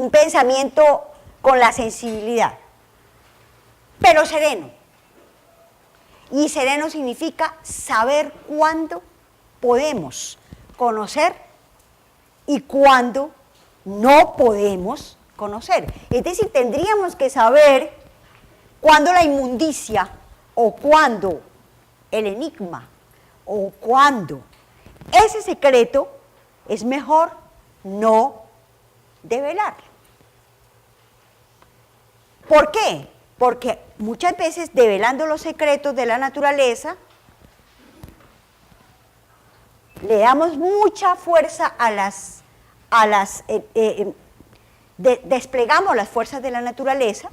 un pensamiento con la sensibilidad, pero sereno. Y sereno significa saber cuándo podemos conocer y cuándo no podemos conocer. Es decir, tendríamos que saber cuándo la inmundicia o cuándo el enigma o cuándo ese secreto es mejor no develarlo. ¿Por qué? Porque muchas veces develando los secretos de la naturaleza le damos mucha fuerza desplegamos las fuerzas de la naturaleza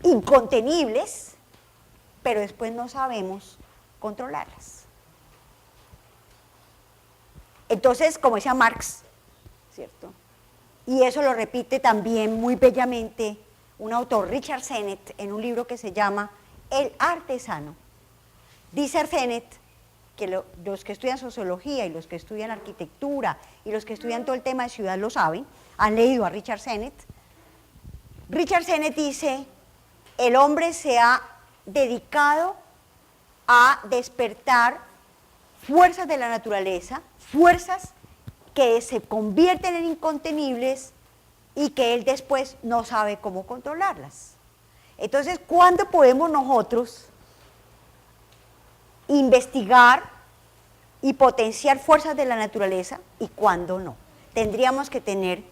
incontenibles, pero después no sabemos controlarlas. Entonces, como decía Marx, ¿cierto? Y eso lo repite también muy bellamente un autor, Richard Sennett, en un libro que se llama El artesano. Dice Sennett que los que estudian sociología y los que estudian arquitectura y los que estudian todo el tema de ciudad lo saben, han leído a Richard Sennett. Richard Sennett dice, el hombre se ha dedicado a despertar fuerzas de la naturaleza, fuerzas que se convierten en incontenibles y que él después no sabe cómo controlarlas. Entonces, ¿cuándo podemos nosotros investigar y potenciar fuerzas de la naturaleza y cuándo no? Tendríamos que tener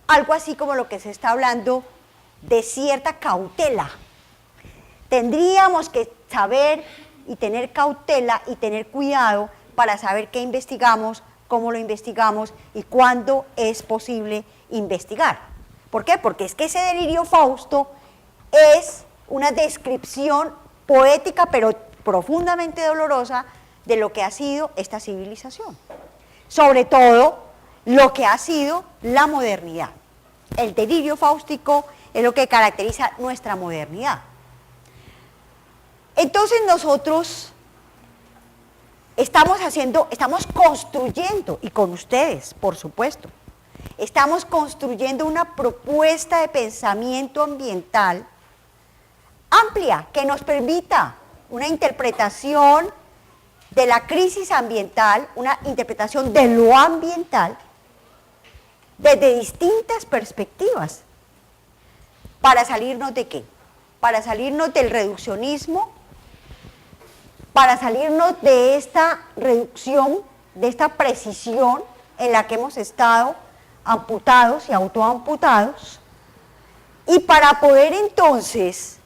algo así como lo que se está hablando de cierta cautela. Tendríamos que saber y tener cautela y tener cuidado para saber qué investigamos, cómo lo investigamos y cuándo es posible investigar. ¿Por qué? Porque es que ese delirio Fausto es una descripción poética pero profundamente dolorosa de lo que ha sido esta civilización. Sobre todo lo que ha sido la modernidad. El delirio fáustico es lo que caracteriza nuestra modernidad. Entonces nosotros estamos construyendo, y con ustedes, por supuesto, estamos construyendo una propuesta de pensamiento ambiental amplia que nos permita una interpretación de la crisis ambiental, una interpretación de lo ambiental desde distintas perspectivas. ¿Para salirnos de qué? Para salirnos del reduccionismo, para salirnos de esta reducción, de esta precisión en la que hemos estado amputados y autoamputados, y para poder entonces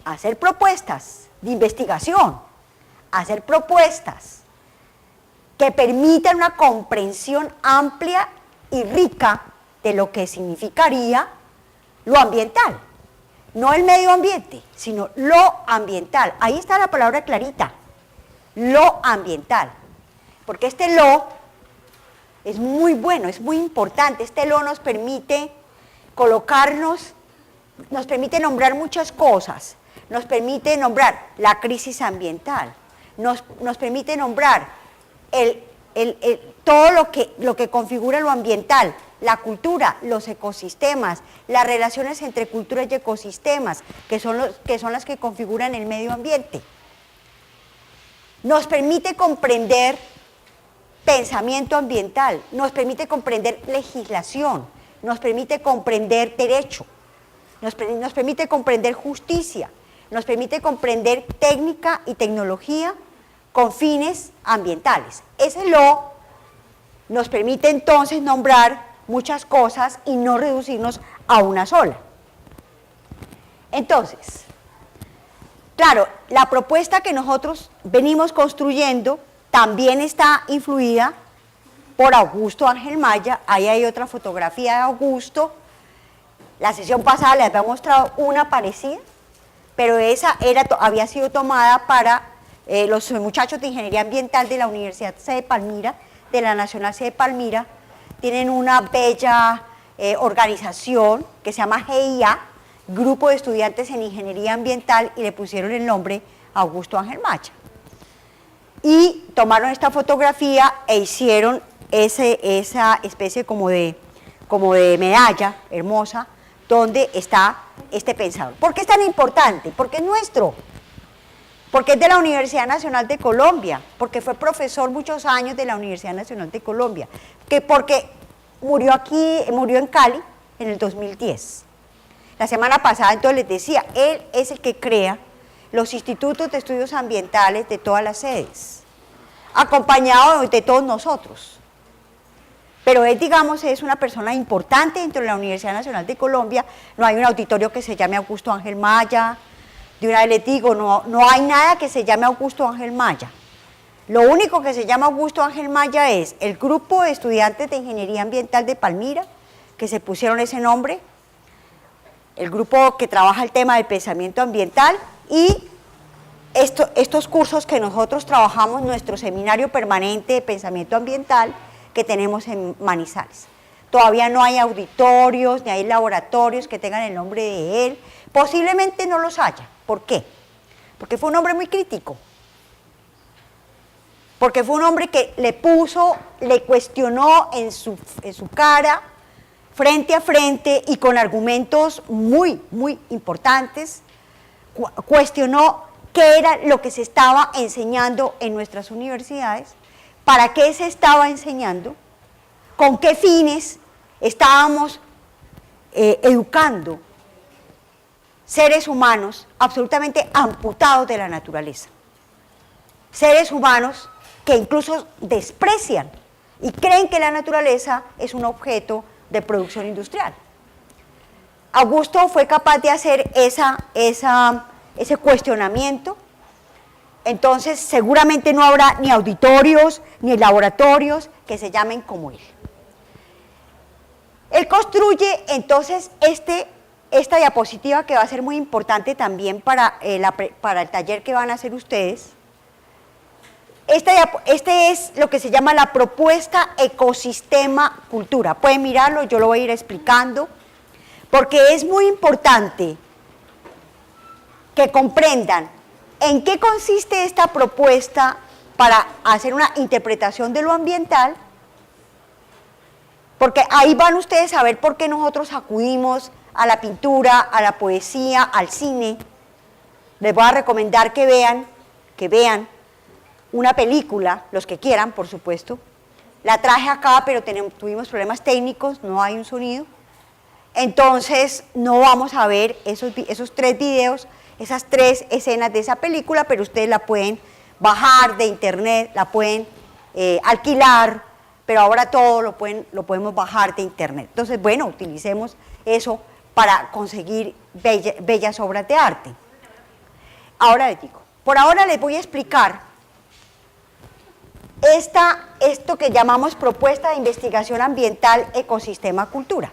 hacer propuestas de investigación, hacer propuestas que permitan una comprensión amplia y rica de lo que significaría lo ambiental. No el medio ambiente, sino lo ambiental. Ahí está la palabra clarita, lo ambiental. Porque este lo es muy bueno, es muy importante. Este lo nos permite colocarnos, nos permite nombrar muchas cosas. Nos permite nombrar la crisis ambiental, nos permite nombrar todo lo que configura lo ambiental, la cultura, los ecosistemas, las relaciones entre culturas y ecosistemas, que son las que configuran el medio ambiente. Nos permite comprender pensamiento ambiental, nos permite comprender legislación, nos permite comprender derecho, nos permite comprender justicia, nos permite comprender técnica y tecnología con fines ambientales. Ese lo nos permite entonces nombrar muchas cosas y no reducirnos a una sola. Entonces, claro, la propuesta que nosotros venimos construyendo también está influida por Augusto Ángel Maya. Ahí hay otra fotografía de Augusto. La sesión pasada les había mostrado una parecida, pero esa había sido tomada para los muchachos de Ingeniería Ambiental de la Universidad C de Palmira, de la Nacional C de Palmira. Tienen una bella organización que se llama GIA, Grupo de Estudiantes en Ingeniería Ambiental, y le pusieron el nombre Augusto Ángel Maya. Y tomaron esta fotografía e hicieron esa especie como de medalla hermosa donde está este pensador. ¿Por qué es tan importante? Porque es nuestro, porque es de la Universidad Nacional de Colombia, porque fue profesor muchos años de la Universidad Nacional de Colombia, porque murió en Cali en el 2010. La semana pasada entonces les decía, él es el que crea los institutos de estudios ambientales de todas las sedes, acompañado de todos nosotros. Pero él, digamos, es una persona importante dentro de la Universidad Nacional de Colombia. No hay un auditorio que se llame Augusto Ángel Maya. De una vez les digo, no hay nada que se llame Augusto Ángel Maya. Lo único que se llama Augusto Ángel Maya es el grupo de estudiantes de Ingeniería Ambiental de Palmira, que se pusieron ese nombre, el grupo que trabaja el tema del pensamiento ambiental y estos cursos que nosotros trabajamos, nuestro seminario permanente de pensamiento ambiental, que tenemos en Manizales. Todavía no hay auditorios, ni hay laboratorios que tengan el nombre de él. Posiblemente no los haya. ¿Por qué? Porque fue un hombre muy crítico. Porque fue un hombre que le cuestionó en su cara, frente a frente y con argumentos muy, muy importantes, cuestionó qué era lo que se estaba enseñando en nuestras universidades, para qué se estaba enseñando, con qué fines estábamos educando seres humanos absolutamente amputados de la naturaleza. Seres humanos que incluso desprecian y creen que la naturaleza es un objeto de producción industrial. Augusto fue capaz de hacer ese cuestionamiento. Entonces seguramente no habrá ni auditorios ni laboratorios que se llamen como él. Él construye entonces esta diapositiva que va a ser muy importante también para el taller que van a hacer ustedes. Este es lo que se llama la propuesta ecosistema cultura. Pueden mirarlo, yo lo voy a ir explicando, porque es muy importante que comprendan en qué consiste esta propuesta para hacer una interpretación de lo ambiental, porque ahí van ustedes a ver por qué nosotros acudimos a la pintura, a la poesía, al cine. Les voy a recomendar que vean una película, los que quieran, por supuesto. La traje acá, pero tuvimos problemas técnicos, no hay un sonido. Entonces, no vamos a ver esos 3 videos, esas 3 escenas de esa película, pero ustedes la pueden bajar de internet, la pueden alquilar, pero ahora todo lo podemos bajar de internet. Entonces, bueno, utilicemos eso para conseguir bellas obras de arte. Ahora les digo, por ahora les voy a explicar esto que llamamos propuesta de investigación ambiental ecosistema cultura.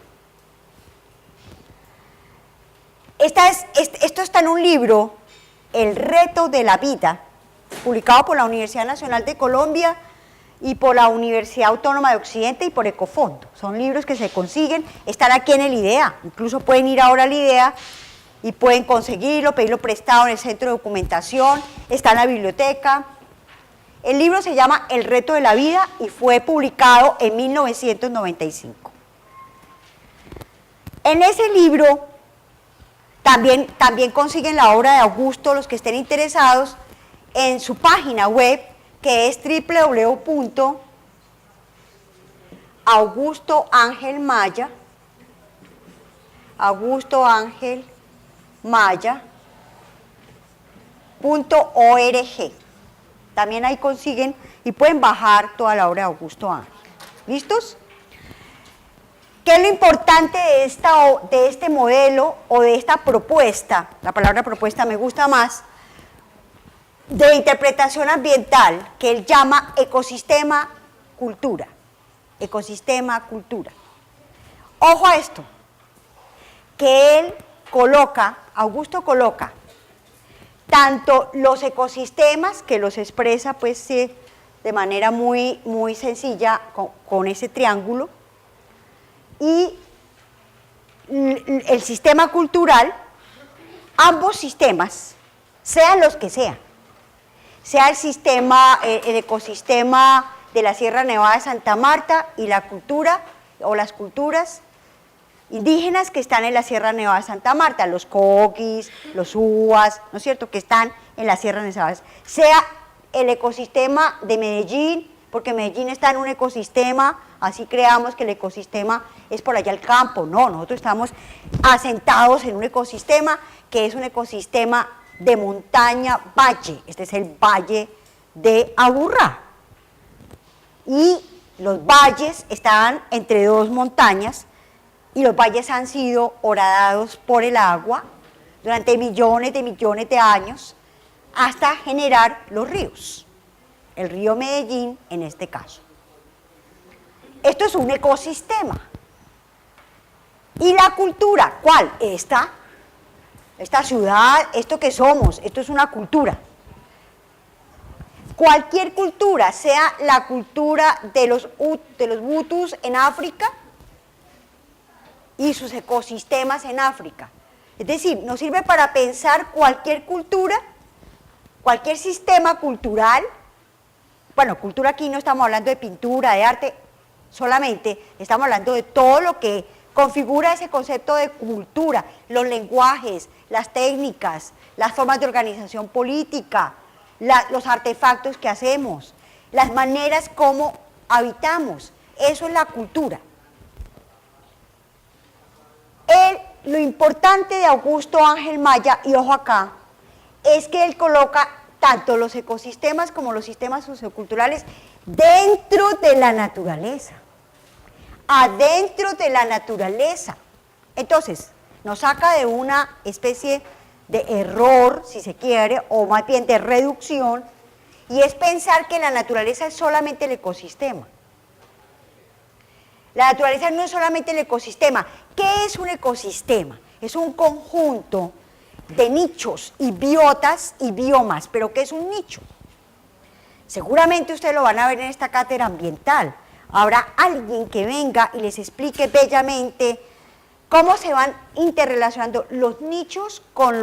Esto está en un libro, El reto de la vida, publicado por la Universidad Nacional de Colombia y por la Universidad Autónoma de Occidente y por Ecofondo. Son libros que se consiguen, están aquí en el IDEA, incluso pueden ir ahora al IDEA y pueden conseguirlo, pedirlo prestado en el centro de documentación, está en la biblioteca. El libro se llama El reto de la vida y fue publicado en 1995. En ese libro también consiguen la obra de Augusto, los que estén interesados, en su página web, que es augustoangelmaya.org. También ahí consiguen y pueden bajar toda la obra de Augusto Ángel. ¿Listos? ¿Qué es lo importante de este modelo o de esta propuesta? La palabra propuesta me gusta más, de interpretación ambiental, que él llama ecosistema cultura. Ecosistema cultura. Ojo a esto, que Augusto coloca tanto los ecosistemas, que los expresa pues de manera muy, muy sencilla con ese triángulo, y el sistema cultural, ambos sistemas, sean los que sean, sea el ecosistema de la Sierra Nevada de Santa Marta y la cultura o las culturas indígenas que están en la Sierra Nevada de Santa Marta, los coquis, los uas, ¿no es cierto?, que están en la Sierra Nevada, sea el ecosistema de Medellín, porque Medellín está en un ecosistema, así creamos que el ecosistema es por allá el campo, no, nosotros estamos asentados en un ecosistema que es un ecosistema de montaña, valle, este es el valle de Aburrá, y los valles están entre dos montañas, y los valles han sido horadados por el agua durante millones de años hasta generar los ríos, el río Medellín en este caso. Esto es un ecosistema. ¿Y la cultura? ¿Cuál? Esta ciudad, esto que somos, esto es una cultura. Cualquier cultura, sea la cultura de los Hutus en África, y sus ecosistemas en África. Es decir, nos sirve para pensar cualquier cultura, cualquier sistema cultural. Bueno, cultura aquí no estamos hablando de pintura, de arte, solamente estamos hablando de todo lo que configura ese concepto de cultura, los lenguajes, las técnicas, las formas de organización política, los artefactos que hacemos, las maneras como habitamos. Eso es la cultura. Lo importante de Augusto Ángel Maya, y ojo acá, es que él coloca tanto los ecosistemas como los sistemas socioculturales dentro de la naturaleza, adentro de la naturaleza. Entonces, nos saca de una especie de error, si se quiere, o más bien de reducción, y es pensar que la naturaleza es solamente el ecosistema. La naturaleza no es solamente el ecosistema. ¿Qué es un ecosistema? Es un conjunto de nichos y biotas y biomas. ¿Pero qué es un nicho? Seguramente ustedes lo van a ver en esta cátedra ambiental. Habrá alguien que venga y les explique bellamente cómo se van interrelacionando los nichos con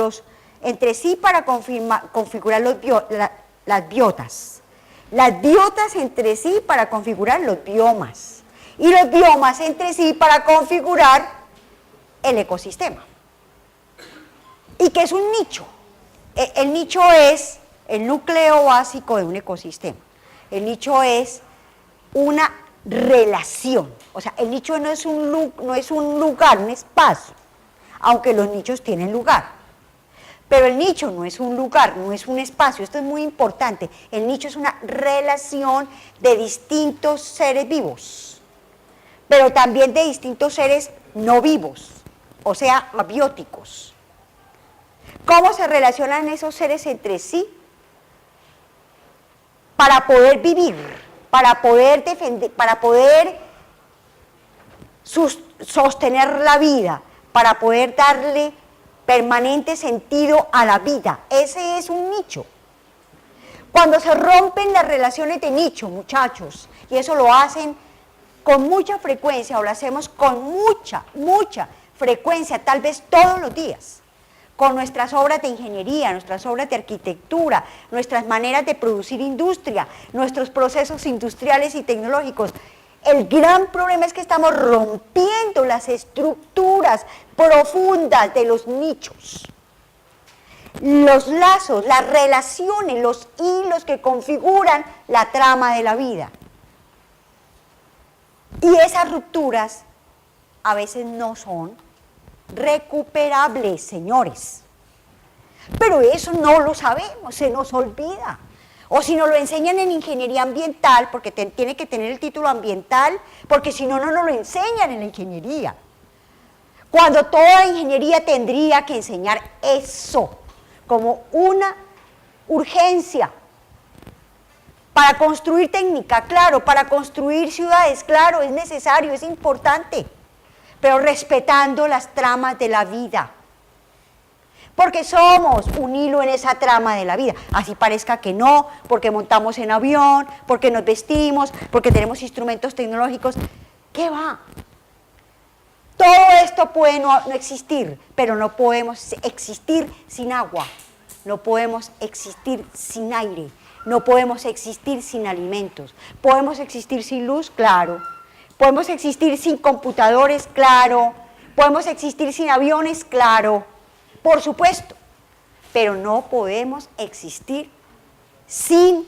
entre sí para configurar las biotas. Las biotas entre sí para configurar los biomas. Y los biomas entre sí para configurar el ecosistema. ¿Y qué es un nicho? El nicho es el núcleo básico de un ecosistema. El nicho es una relación. O sea, el nicho no es un lugar, un espacio, aunque los nichos tienen lugar. Pero el nicho no es un lugar, no es un espacio. Esto es muy importante. El nicho es una relación de distintos seres vivos, pero también de distintos seres no vivos, o sea, abióticos. ¿Cómo se relacionan esos seres entre sí? Para poder vivir, para poder defender, para poder sostener la vida, para poder darle permanente sentido a la vida. Ese es un nicho. Cuando se rompen las relaciones de nicho, muchachos, y eso lo hacen con mucha frecuencia, o lo hacemos con mucha frecuencia, tal vez todos los días, con nuestras obras de ingeniería, nuestras obras de arquitectura, nuestras maneras de producir industria, nuestros procesos industriales y tecnológicos. El gran problema es que estamos rompiendo las estructuras profundas de los nichos, los lazos, las relaciones, los hilos que configuran la trama de la vida. Y esas rupturas a veces no son recuperables, señores. Pero eso no lo sabemos, se nos olvida. O si nos lo enseñan en ingeniería ambiental, porque tiene que tener el título ambiental, porque si no, no nos lo enseñan en la ingeniería. Cuando toda ingeniería tendría que enseñar eso como una urgencia. Para construir técnica, claro, para construir ciudades, claro, es necesario, es importante, pero respetando las tramas de la vida. Porque somos un hilo en esa trama de la vida, así parezca que no, porque montamos en avión, porque nos vestimos, porque tenemos instrumentos tecnológicos. ¿Qué va? Todo esto puede no existir, pero no podemos existir sin agua, no podemos existir sin aire, No podemos existir sin alimentos. ¿Podemos existir sin luz? Claro. ¿Podemos existir sin computadores? Claro. ¿Podemos existir sin aviones? Claro. Por supuesto. Pero no podemos existir sin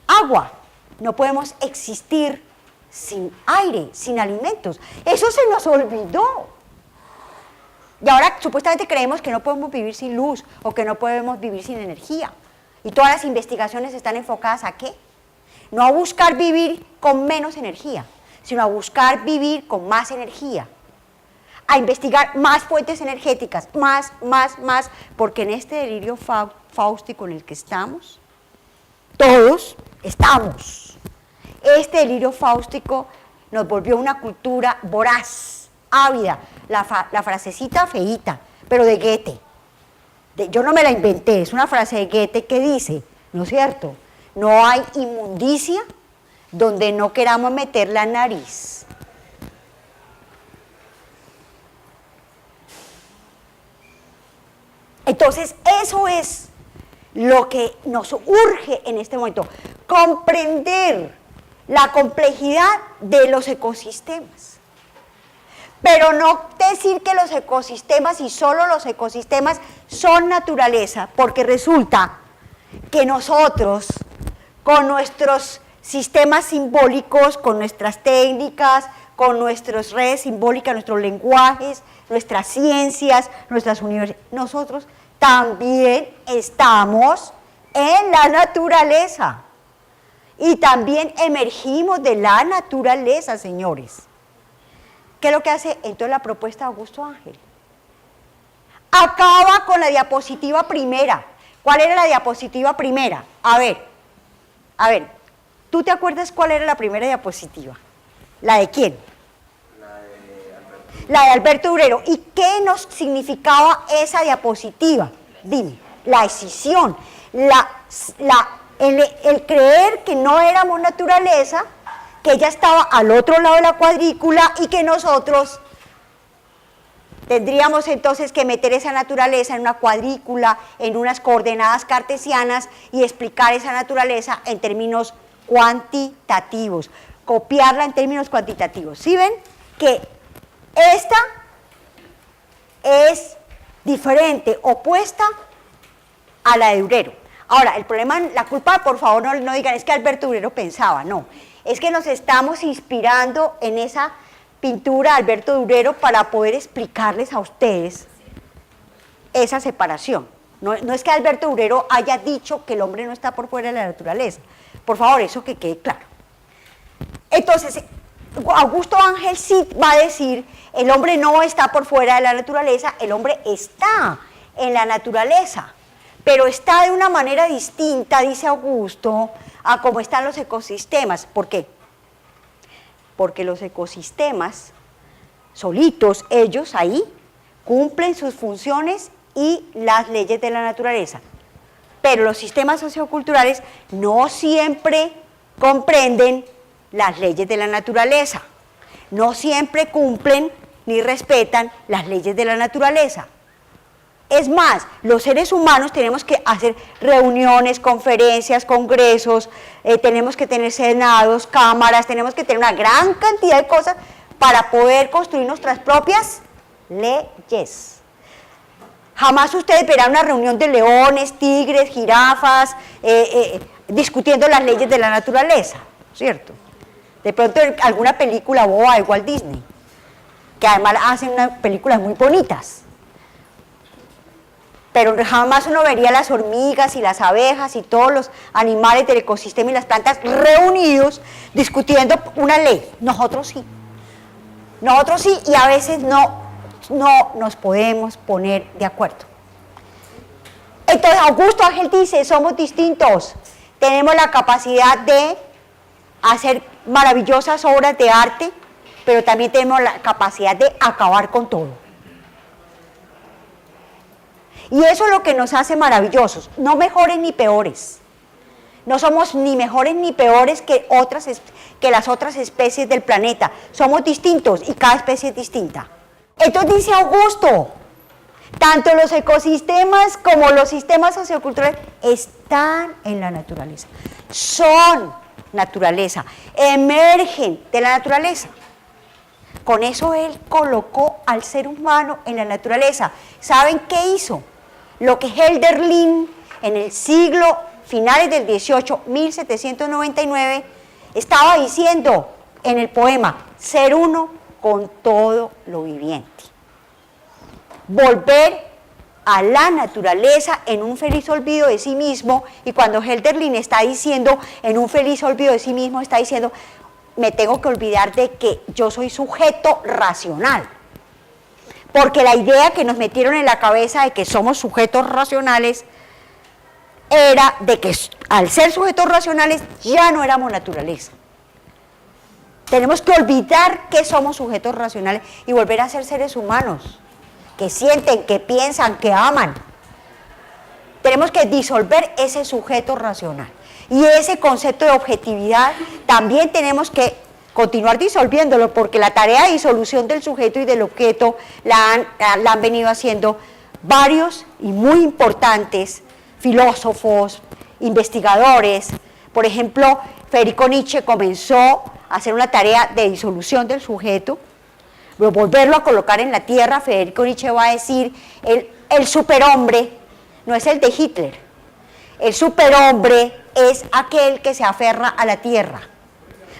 agua. No podemos existir sin aire, sin alimentos. Eso se nos olvidó. Y ahora supuestamente creemos que no podemos vivir sin luz o que no podemos vivir sin energía. Y todas las investigaciones están enfocadas ¿a qué? No a buscar vivir con menos energía, sino a buscar vivir con más energía. A investigar más fuentes energéticas, más, porque en este delirio fáustico en el que estamos, todos estamos. Este delirio fáustico nos volvió una cultura voraz, ávida, la frasecita feíta, pero de Goethe. Yo no me la inventé, es una frase de Goethe que dice, ¿no es cierto? No hay inmundicia donde no queramos meter la nariz. Entonces, eso es lo que nos urge en este momento, comprender la complejidad de los ecosistemas. Pero no decir que los ecosistemas y solo los ecosistemas son naturaleza, porque resulta que nosotros, con nuestros sistemas simbólicos, con nuestras técnicas, con nuestras redes simbólicas, nuestros lenguajes, nuestras ciencias, nuestras universidades, nosotros también estamos en la naturaleza. Y también emergimos de la naturaleza, señores. ¿Qué es lo que hace entonces la propuesta de Augusto Ángel? Acaba con la diapositiva primera. ¿Cuál era la diapositiva primera? A ver, ¿tú te acuerdas cuál era la primera diapositiva? ¿La de quién? La de Alberto Durero. ¿Y qué nos significaba esa diapositiva? Dime, la escisión, el creer que no éramos naturaleza, que ella estaba al otro lado de la cuadrícula y que nosotros tendríamos entonces que meter esa naturaleza en una cuadrícula, en unas coordenadas cartesianas y explicar esa naturaleza en términos cuantitativos, copiarla en términos cuantitativos. ¿Sí ven? Que esta es diferente, opuesta a la de Durero. Ahora, el problema, la culpa, por favor, no digan, es que Alberto Durero pensaba, no. Es que nos estamos inspirando en esa pintura de Alberto Durero para poder explicarles a ustedes esa separación. No es que Alberto Durero haya dicho que el hombre no está por fuera de la naturaleza. Por favor, eso que quede claro. Entonces, Augusto Ángel sí va a decir, el hombre no está por fuera de la naturaleza, el hombre está en la naturaleza, pero está de una manera distinta, dice Augusto, a cómo están los ecosistemas. ¿Por qué? Porque los ecosistemas, solitos, ellos ahí, cumplen sus funciones y las leyes de la naturaleza. Pero los sistemas socioculturales no siempre comprenden las leyes de la naturaleza, no siempre cumplen ni respetan las leyes de la naturaleza. Es más, los seres humanos tenemos que hacer reuniones, conferencias, congresos, tenemos que tener senados, cámaras, tenemos que tener una gran cantidad de cosas para poder construir nuestras propias leyes. Jamás ustedes verán una reunión de leones, tigres, jirafas, discutiendo las leyes de la naturaleza, ¿cierto? De pronto alguna película boba de Walt Disney, que además hacen unas películas muy bonitas. Pero jamás uno vería las hormigas y las abejas y todos los animales del ecosistema y las plantas reunidos discutiendo una ley. Nosotros sí. Nosotros sí, y a veces no nos podemos poner de acuerdo. Entonces Augusto Ángel dice, somos distintos, tenemos la capacidad de hacer maravillosas obras de arte, pero también tenemos la capacidad de acabar con todo. Y eso es lo que nos hace maravillosos, no mejores ni peores. No somos ni mejores ni peores que las otras especies del planeta. Somos distintos y cada especie es distinta. Entonces dice Augusto, Tanto los ecosistemas como los sistemas socioculturales están en la naturaleza, son naturaleza, emergen de la naturaleza. Con eso él colocó al ser humano en la naturaleza. ¿Saben qué hizo? Lo que Hölderlin en el siglo finales del 18, 1799, estaba diciendo en el poema, ser uno con todo lo viviente. Volver a la naturaleza en un feliz olvido de sí mismo, y cuando Hölderlin está diciendo en un feliz olvido de sí mismo, está diciendo, me tengo que olvidar de que yo soy sujeto racional, porque la idea que nos metieron en la cabeza de que somos sujetos racionales era de que al ser sujetos racionales ya no éramos naturaleza. Tenemos que olvidar que somos sujetos racionales y volver a ser seres humanos, que sienten, que piensan, que aman. Tenemos que disolver ese sujeto racional. Y ese concepto de objetividad también tenemos que continuar disolviéndolo, porque la tarea de disolución del sujeto y del objeto la han venido haciendo varios y muy importantes filósofos, investigadores. Por ejemplo, Federico Nietzsche comenzó a hacer una tarea de disolución del sujeto, volverlo a colocar en la tierra. Federico Nietzsche va a decir, el superhombre no es el de Hitler, el superhombre es aquel que se aferra a la tierra.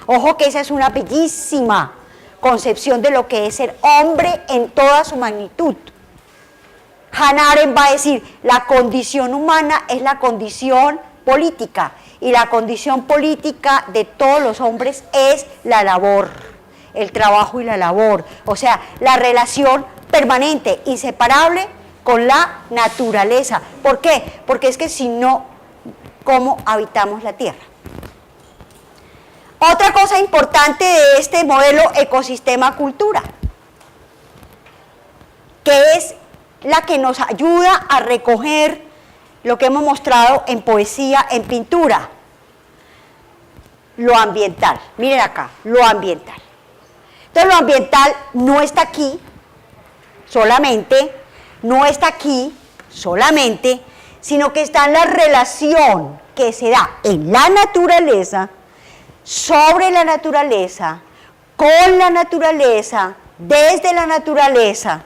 Ojo que esa es una bellísima concepción de lo que es ser hombre en toda su magnitud. Hannah Arendt va a decir, la condición humana es la condición política, y la condición política de todos los hombres es la labor, el trabajo y la labor, o sea, la relación permanente, inseparable con la naturaleza. ¿Por qué? Porque es que si no, ¿cómo habitamos la tierra? Otra cosa importante de este modelo ecosistema-cultura, que es la que nos ayuda a recoger lo que hemos mostrado en poesía, en pintura, lo ambiental. Miren acá, lo ambiental. Entonces lo ambiental no está aquí solamente, sino que está en la relación que se da en la naturaleza, sobre la naturaleza, con la naturaleza, desde la naturaleza,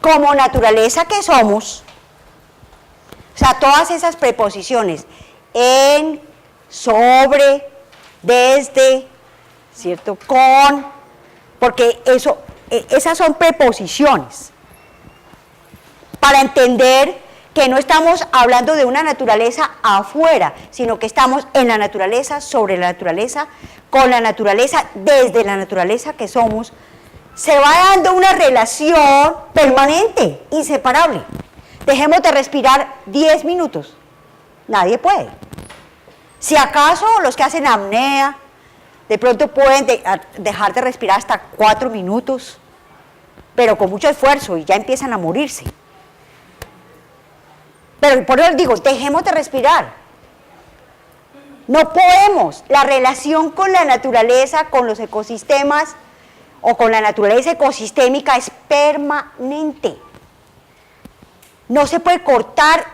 como naturaleza que somos. O sea, todas esas preposiciones, en, sobre, desde, ¿cierto? Con, porque esas son preposiciones. Para entender que no estamos hablando de una naturaleza afuera, sino que estamos en la naturaleza, sobre la naturaleza, con la naturaleza, desde la naturaleza que somos, se va dando una relación permanente, inseparable. Dejemos de respirar 10 minutos, nadie puede. Si acaso los que hacen apnea, de pronto pueden dejar de respirar hasta 4 minutos, pero con mucho esfuerzo, y ya empiezan a morirse. Pero por eso digo, dejemos de respirar. No podemos. La relación con la naturaleza, con los ecosistemas, o con la naturaleza ecosistémica es permanente. No se puede cortar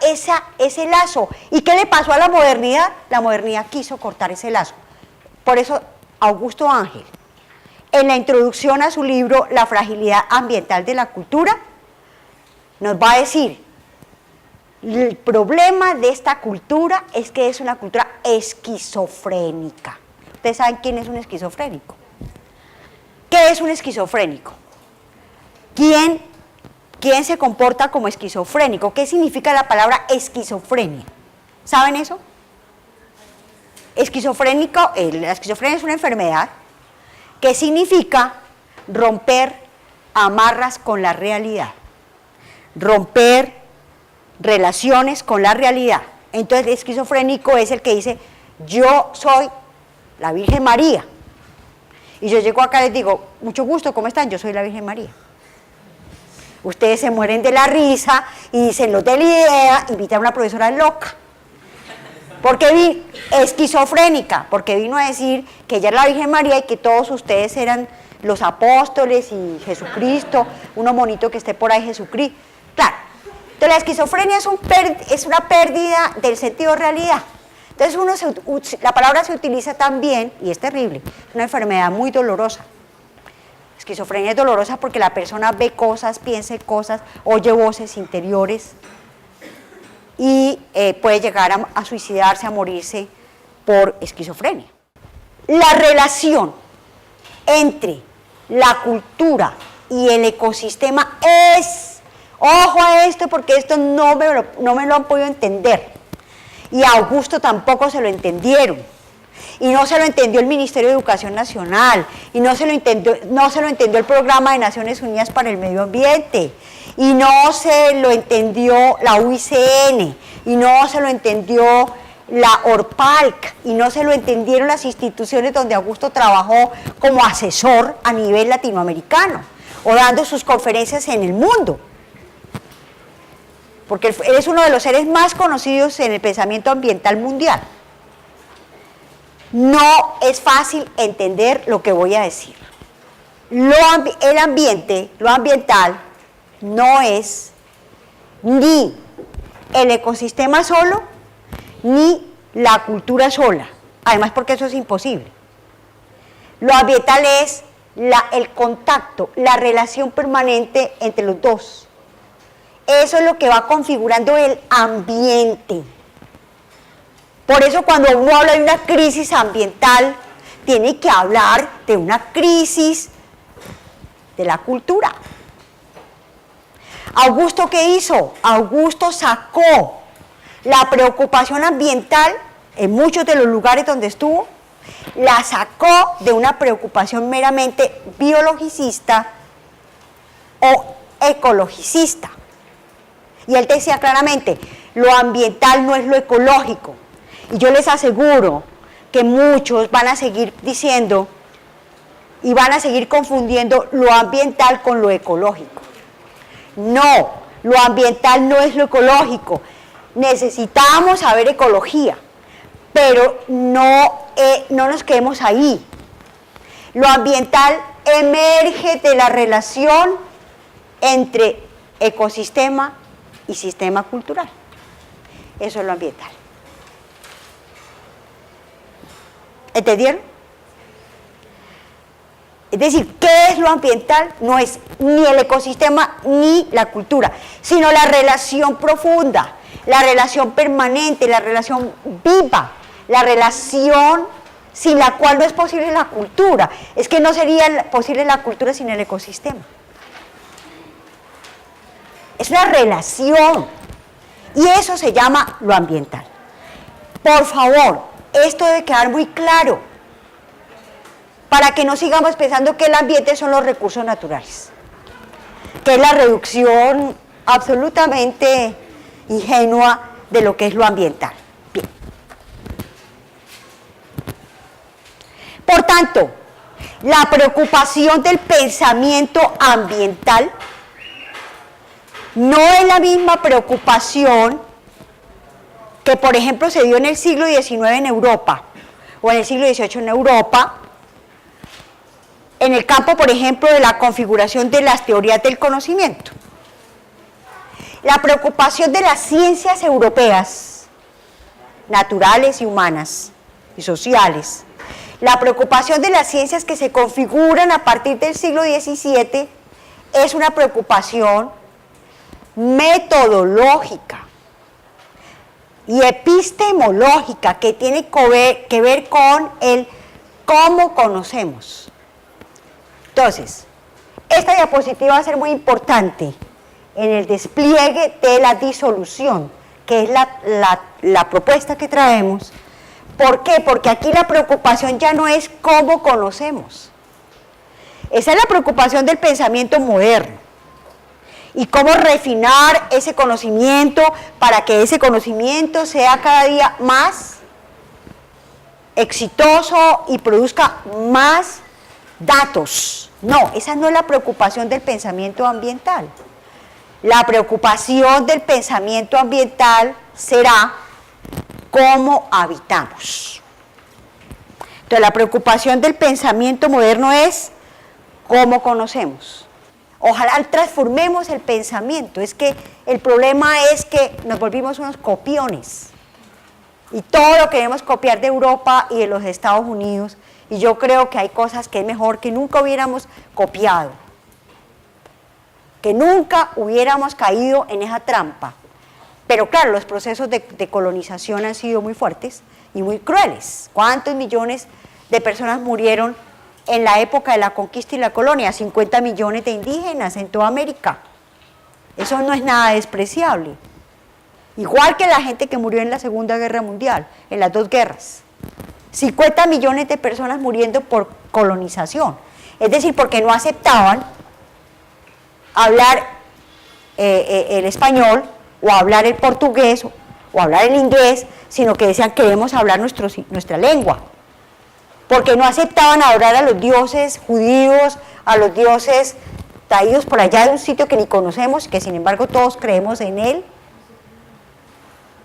ese lazo. ¿Y qué le pasó a la modernidad? La modernidad quiso cortar ese lazo. Por eso Augusto Ángel, en la introducción a su libro La fragilidad ambiental de la cultura, nos va a decir, el problema de esta cultura es que es una cultura esquizofrénica. ¿Ustedes saben quién es un esquizofrénico? ¿Qué es un esquizofrénico? ¿Quién se comporta como esquizofrénico? ¿Qué significa la palabra esquizofrenia? ¿Saben eso? Esquizofrénico, la esquizofrenia es una enfermedad que significa romper amarras con la realidad, romper relaciones con la realidad. Entonces el esquizofrénico es el que dice, yo soy la Virgen María, y yo llego acá y les digo, mucho gusto, ¿cómo están? Yo soy la Virgen María. Ustedes se mueren de la risa y dicen, los de la idea, invitan a una profesora loca. Porque esquizofrénica, porque vino a decir que ella era la Virgen María y que todos ustedes eran los apóstoles y Jesucristo, uno bonito que esté por ahí Jesucristo. Claro, entonces la esquizofrenia es una pérdida del sentido de realidad. Entonces la palabra se utiliza también, y es terrible, es una enfermedad muy dolorosa. Esquizofrenia es dolorosa porque la persona ve cosas, piensa cosas, oye voces interiores y puede llegar a suicidarse, a morirse por esquizofrenia. La relación entre la cultura y el ecosistema es, ojo a esto porque esto no me lo han podido entender, y a Augusto tampoco se lo entendieron. Y no se lo entendió el Ministerio de Educación Nacional, y no se lo entendió el Programa de Naciones Unidas para el Medio Ambiente, y no se lo entendió la UICN, y no se lo entendió la ORPALC, y no se lo entendieron las instituciones donde Augusto trabajó como asesor a nivel latinoamericano, o dando sus conferencias en el mundo. Porque él es uno de los seres más conocidos en el pensamiento ambiental mundial. No es fácil entender lo que voy a decir. El ambiente, lo ambiental, no es ni el ecosistema solo, ni la cultura sola. Además, porque eso es imposible. Lo ambiental es el contacto, la relación permanente entre los dos. Eso es lo que va configurando el ambiente. Por eso cuando uno habla de una crisis ambiental, tiene que hablar de una crisis de la cultura. ¿Augusto qué hizo? Augusto sacó la preocupación ambiental en muchos de los lugares donde estuvo, la sacó de una preocupación meramente biologicista o ecologicista. Y él decía claramente, lo ambiental no es lo ecológico. Y yo les aseguro que muchos van a seguir diciendo y van a seguir confundiendo lo ambiental con lo ecológico. No, lo ambiental no es lo ecológico. Necesitamos saber ecología, pero no nos quedemos ahí. Lo ambiental emerge de la relación entre ecosistema y sistema cultural. Eso es lo ambiental. ¿Entendieron? Es decir, ¿qué es lo ambiental? No es ni el ecosistema ni la cultura, sino la relación profunda, la relación permanente, la relación viva, la relación sin la cual no es posible la cultura. Es que no sería posible la cultura sin el ecosistema. Es una relación, y eso se llama lo ambiental. Por favor, esto debe quedar muy claro, para que no sigamos pensando que el ambiente son los recursos naturales, que es la reducción absolutamente ingenua de lo que es lo ambiental. Bien. Por tanto, la preocupación del pensamiento ambiental no es la misma preocupación que, por ejemplo, se dio en el siglo XIX en Europa, o en el siglo XVIII en Europa, en el campo, por ejemplo, de la configuración de las teorías del conocimiento. La preocupación de las ciencias europeas, naturales y humanas, y sociales, la preocupación de las ciencias que se configuran a partir del siglo XVII, es una preocupación metodológica y epistemológica que tiene que ver con el cómo conocemos. Entonces, esta diapositiva va a ser muy importante en el despliegue de la disolución, que es la propuesta que traemos. ¿Por qué? Porque aquí la preocupación ya no es cómo conocemos. Esa es la preocupación del pensamiento moderno. Y cómo refinar ese conocimiento para que ese conocimiento sea cada día más exitoso y produzca más datos. No, esa no es la preocupación del pensamiento ambiental. La preocupación del pensamiento ambiental será cómo habitamos. Entonces, la preocupación del pensamiento moderno es como conocemos. Ojalá transformemos el pensamiento. Es que el problema es que nos volvimos unos copiones. Y todo lo queremos copiar de Europa y de los Estados Unidos. Y yo creo que hay cosas que es mejor que nunca hubiéramos copiado. Que nunca hubiéramos caído en esa trampa. Pero claro, los procesos de colonización han sido muy fuertes y muy crueles. ¿Cuántos millones de personas murieron en la época de la conquista y la colonia? 50 millones de indígenas en toda América. Eso no es nada despreciable. Igual que la gente que murió en la Segunda Guerra Mundial, en las dos guerras. 50 millones de personas muriendo por colonización. Es decir, porque no aceptaban hablar el español, o hablar el portugués, o hablar el inglés, sino que decían queremos hablar nuestra lengua. Porque no aceptaban adorar a los dioses judíos, a los dioses traídos por allá de un sitio que ni conocemos, que sin embargo todos creemos en él,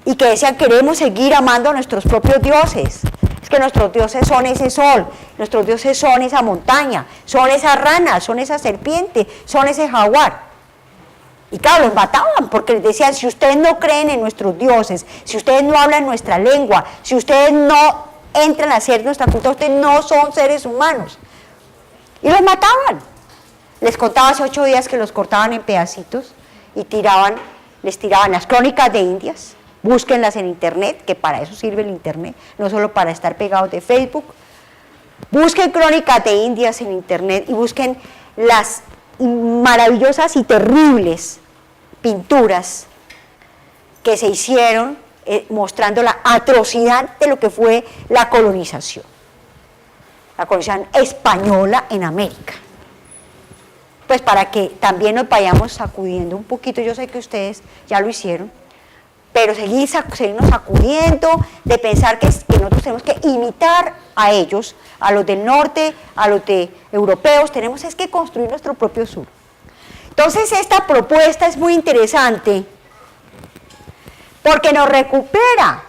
y que decían queremos seguir amando a nuestros propios dioses. Es que nuestros dioses son ese sol, nuestros dioses son esa montaña, son esa rana, son esa serpiente, son ese jaguar. Y claro, los mataban porque les decían, si ustedes no creen en nuestros dioses, si ustedes no hablan nuestra lengua, si ustedes no entran a hacer nuestra cultura, ustedes no son seres humanos. Y los mataban. Les contaba hace 8 días que los cortaban en pedacitos y les tiraban las crónicas de Indias. Búsquenlas en internet, que para eso sirve el internet, no solo para estar pegados de Facebook. Busquen crónicas de Indias en internet y busquen las maravillosas y terribles pinturas que se hicieron mostrando la atrocidad de lo que fue la colonización española en América. Pues para que también nos vayamos sacudiendo un poquito, yo sé que ustedes ya lo hicieron, pero seguirnos sacudiendo de pensar que nosotros tenemos que imitar a ellos, a los del norte, a los europeos, tenemos que construir nuestro propio sur. Entonces esta propuesta es muy interesante porque nos recupera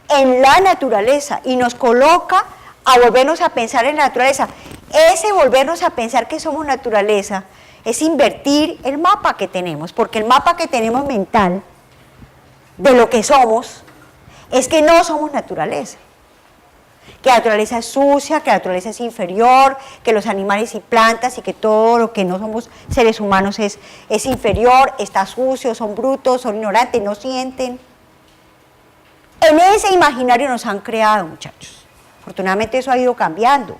en la naturaleza y nos coloca a volvernos a pensar en la naturaleza. Ese volvernos a pensar que somos naturaleza es invertir el mapa que tenemos, porque el mapa que tenemos mental de lo que somos es que no somos naturaleza. Que la naturaleza es sucia, que la naturaleza es inferior, que los animales y plantas y que todo lo que no somos seres humanos es inferior, está sucio, son brutos, son ignorantes, no sienten. En ese imaginario nos han creado, muchachos. Afortunadamente eso ha ido cambiando.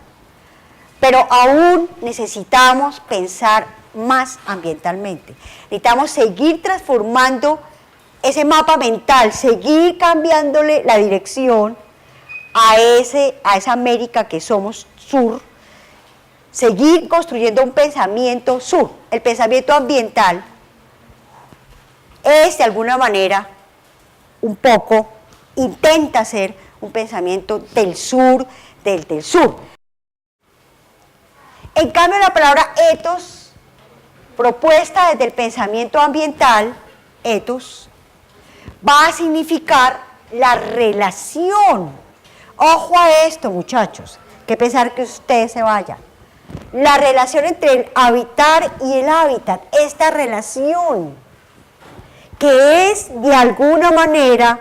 Pero aún necesitamos pensar más ambientalmente. Necesitamos seguir transformando ese mapa mental, seguir cambiándole la dirección a esa América que somos sur, seguir construyendo un pensamiento sur. El pensamiento ambiental es de alguna manera un poco, intenta ser un pensamiento del sur, del sur. En cambio la palabra ethos, propuesta desde el pensamiento ambiental, ethos, va a significar la relación. Ojo a esto, muchachos, que pensar que ustedes se vayan. La relación entre el habitar y el hábitat, esta relación, que es de alguna manera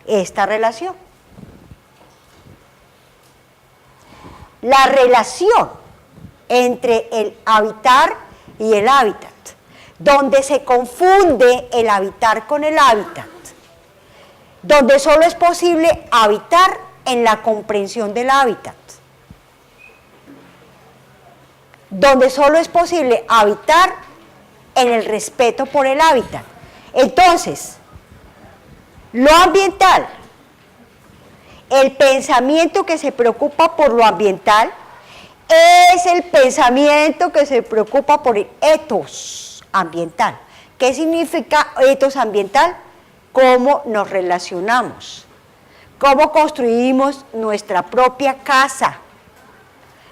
esta relación. La relación entre el habitar y el hábitat, donde se confunde el habitar con el hábitat, donde solo es posible habitar en la comprensión del hábitat, donde solo es posible habitar en el respeto por el hábitat. Entonces, lo ambiental, el pensamiento que se preocupa por lo ambiental, es el pensamiento que se preocupa por el ethos ambiental. ¿Qué significa ethos ambiental? Cómo nos relacionamos. Cómo construimos nuestra propia casa,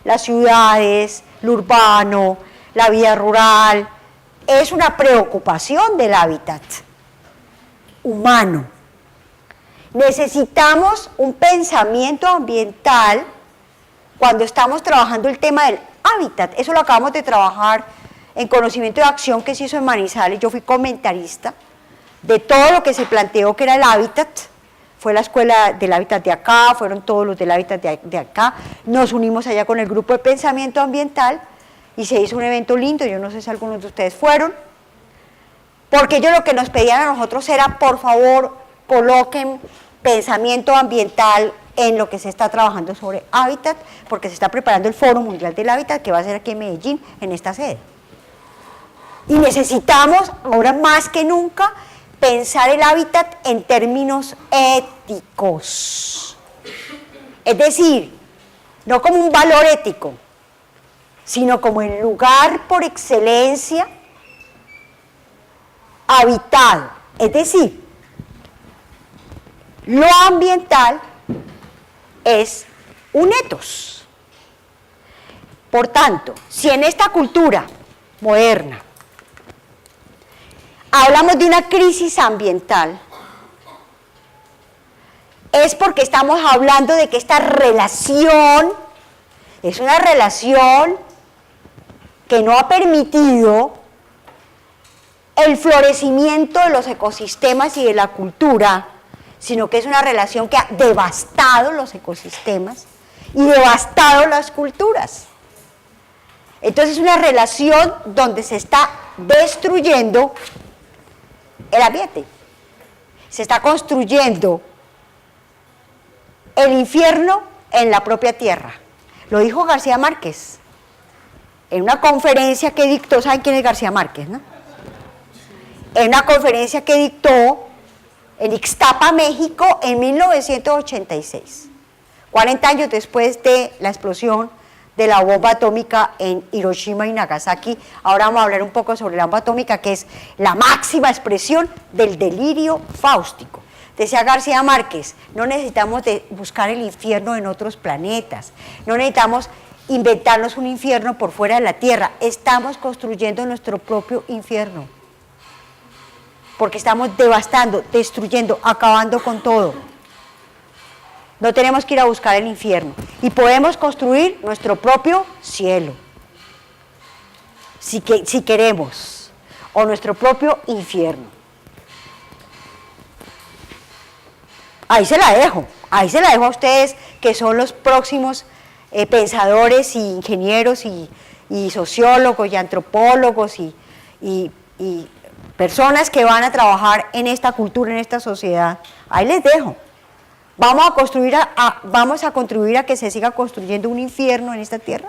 las ciudades, lo urbano, la vida rural, es una preocupación del hábitat humano. Necesitamos un pensamiento ambiental cuando estamos trabajando el tema del hábitat. Eso lo acabamos de trabajar en conocimiento de acción que se hizo en Manizales. Yo fui comentarista de todo lo que se planteó que era el hábitat. Fue la escuela del hábitat de acá, fueron todos los del hábitat de acá. Nos unimos allá con el grupo de pensamiento ambiental y se hizo un evento lindo. Yo no sé si algunos de ustedes fueron, porque ellos lo que nos pedían a nosotros era, por favor, coloquen pensamiento ambiental en lo que se está trabajando sobre hábitat, porque se está preparando el Foro Mundial del Hábitat, que va a ser aquí en Medellín, en esta sede. Y necesitamos, ahora más que nunca, pensar el hábitat en términos éticos. Es decir, no como un valor ético, sino como el lugar por excelencia habitado. Es decir, lo ambiental es un etos. Por tanto, si en esta cultura moderna hablamos de una crisis ambiental, es porque estamos hablando de que esta relación es una relación que no ha permitido el florecimiento de los ecosistemas y de la cultura, sino que es una relación que ha devastado los ecosistemas y devastado las culturas. Entonces es una relación donde se está destruyendo el ambiente, se está construyendo el infierno en la propia tierra. Lo dijo García Márquez en una conferencia que dictó. ¿Saben quién es García Márquez, no? En una conferencia que dictó en Ixtapa, México, en 1986, 40 años después de la explosión de la bomba atómica en Hiroshima y Nagasaki. Ahora vamos a hablar un poco sobre la bomba atómica, que es la máxima expresión del delirio fáustico. Decía García Márquez, no necesitamos buscar el infierno en otros planetas, no necesitamos inventarnos un infierno por fuera de la Tierra, estamos construyendo nuestro propio infierno, porque estamos devastando, destruyendo, acabando con todo. No tenemos que ir a buscar el infierno y podemos construir nuestro propio cielo, si queremos, o nuestro propio infierno. Ahí se la dejo a ustedes, que son los próximos pensadores y ingenieros y sociólogos y antropólogos y personas que van a trabajar en esta cultura, en esta sociedad. Ahí les dejo. ¿Vamos a contribuir a que se siga construyendo un infierno en esta tierra?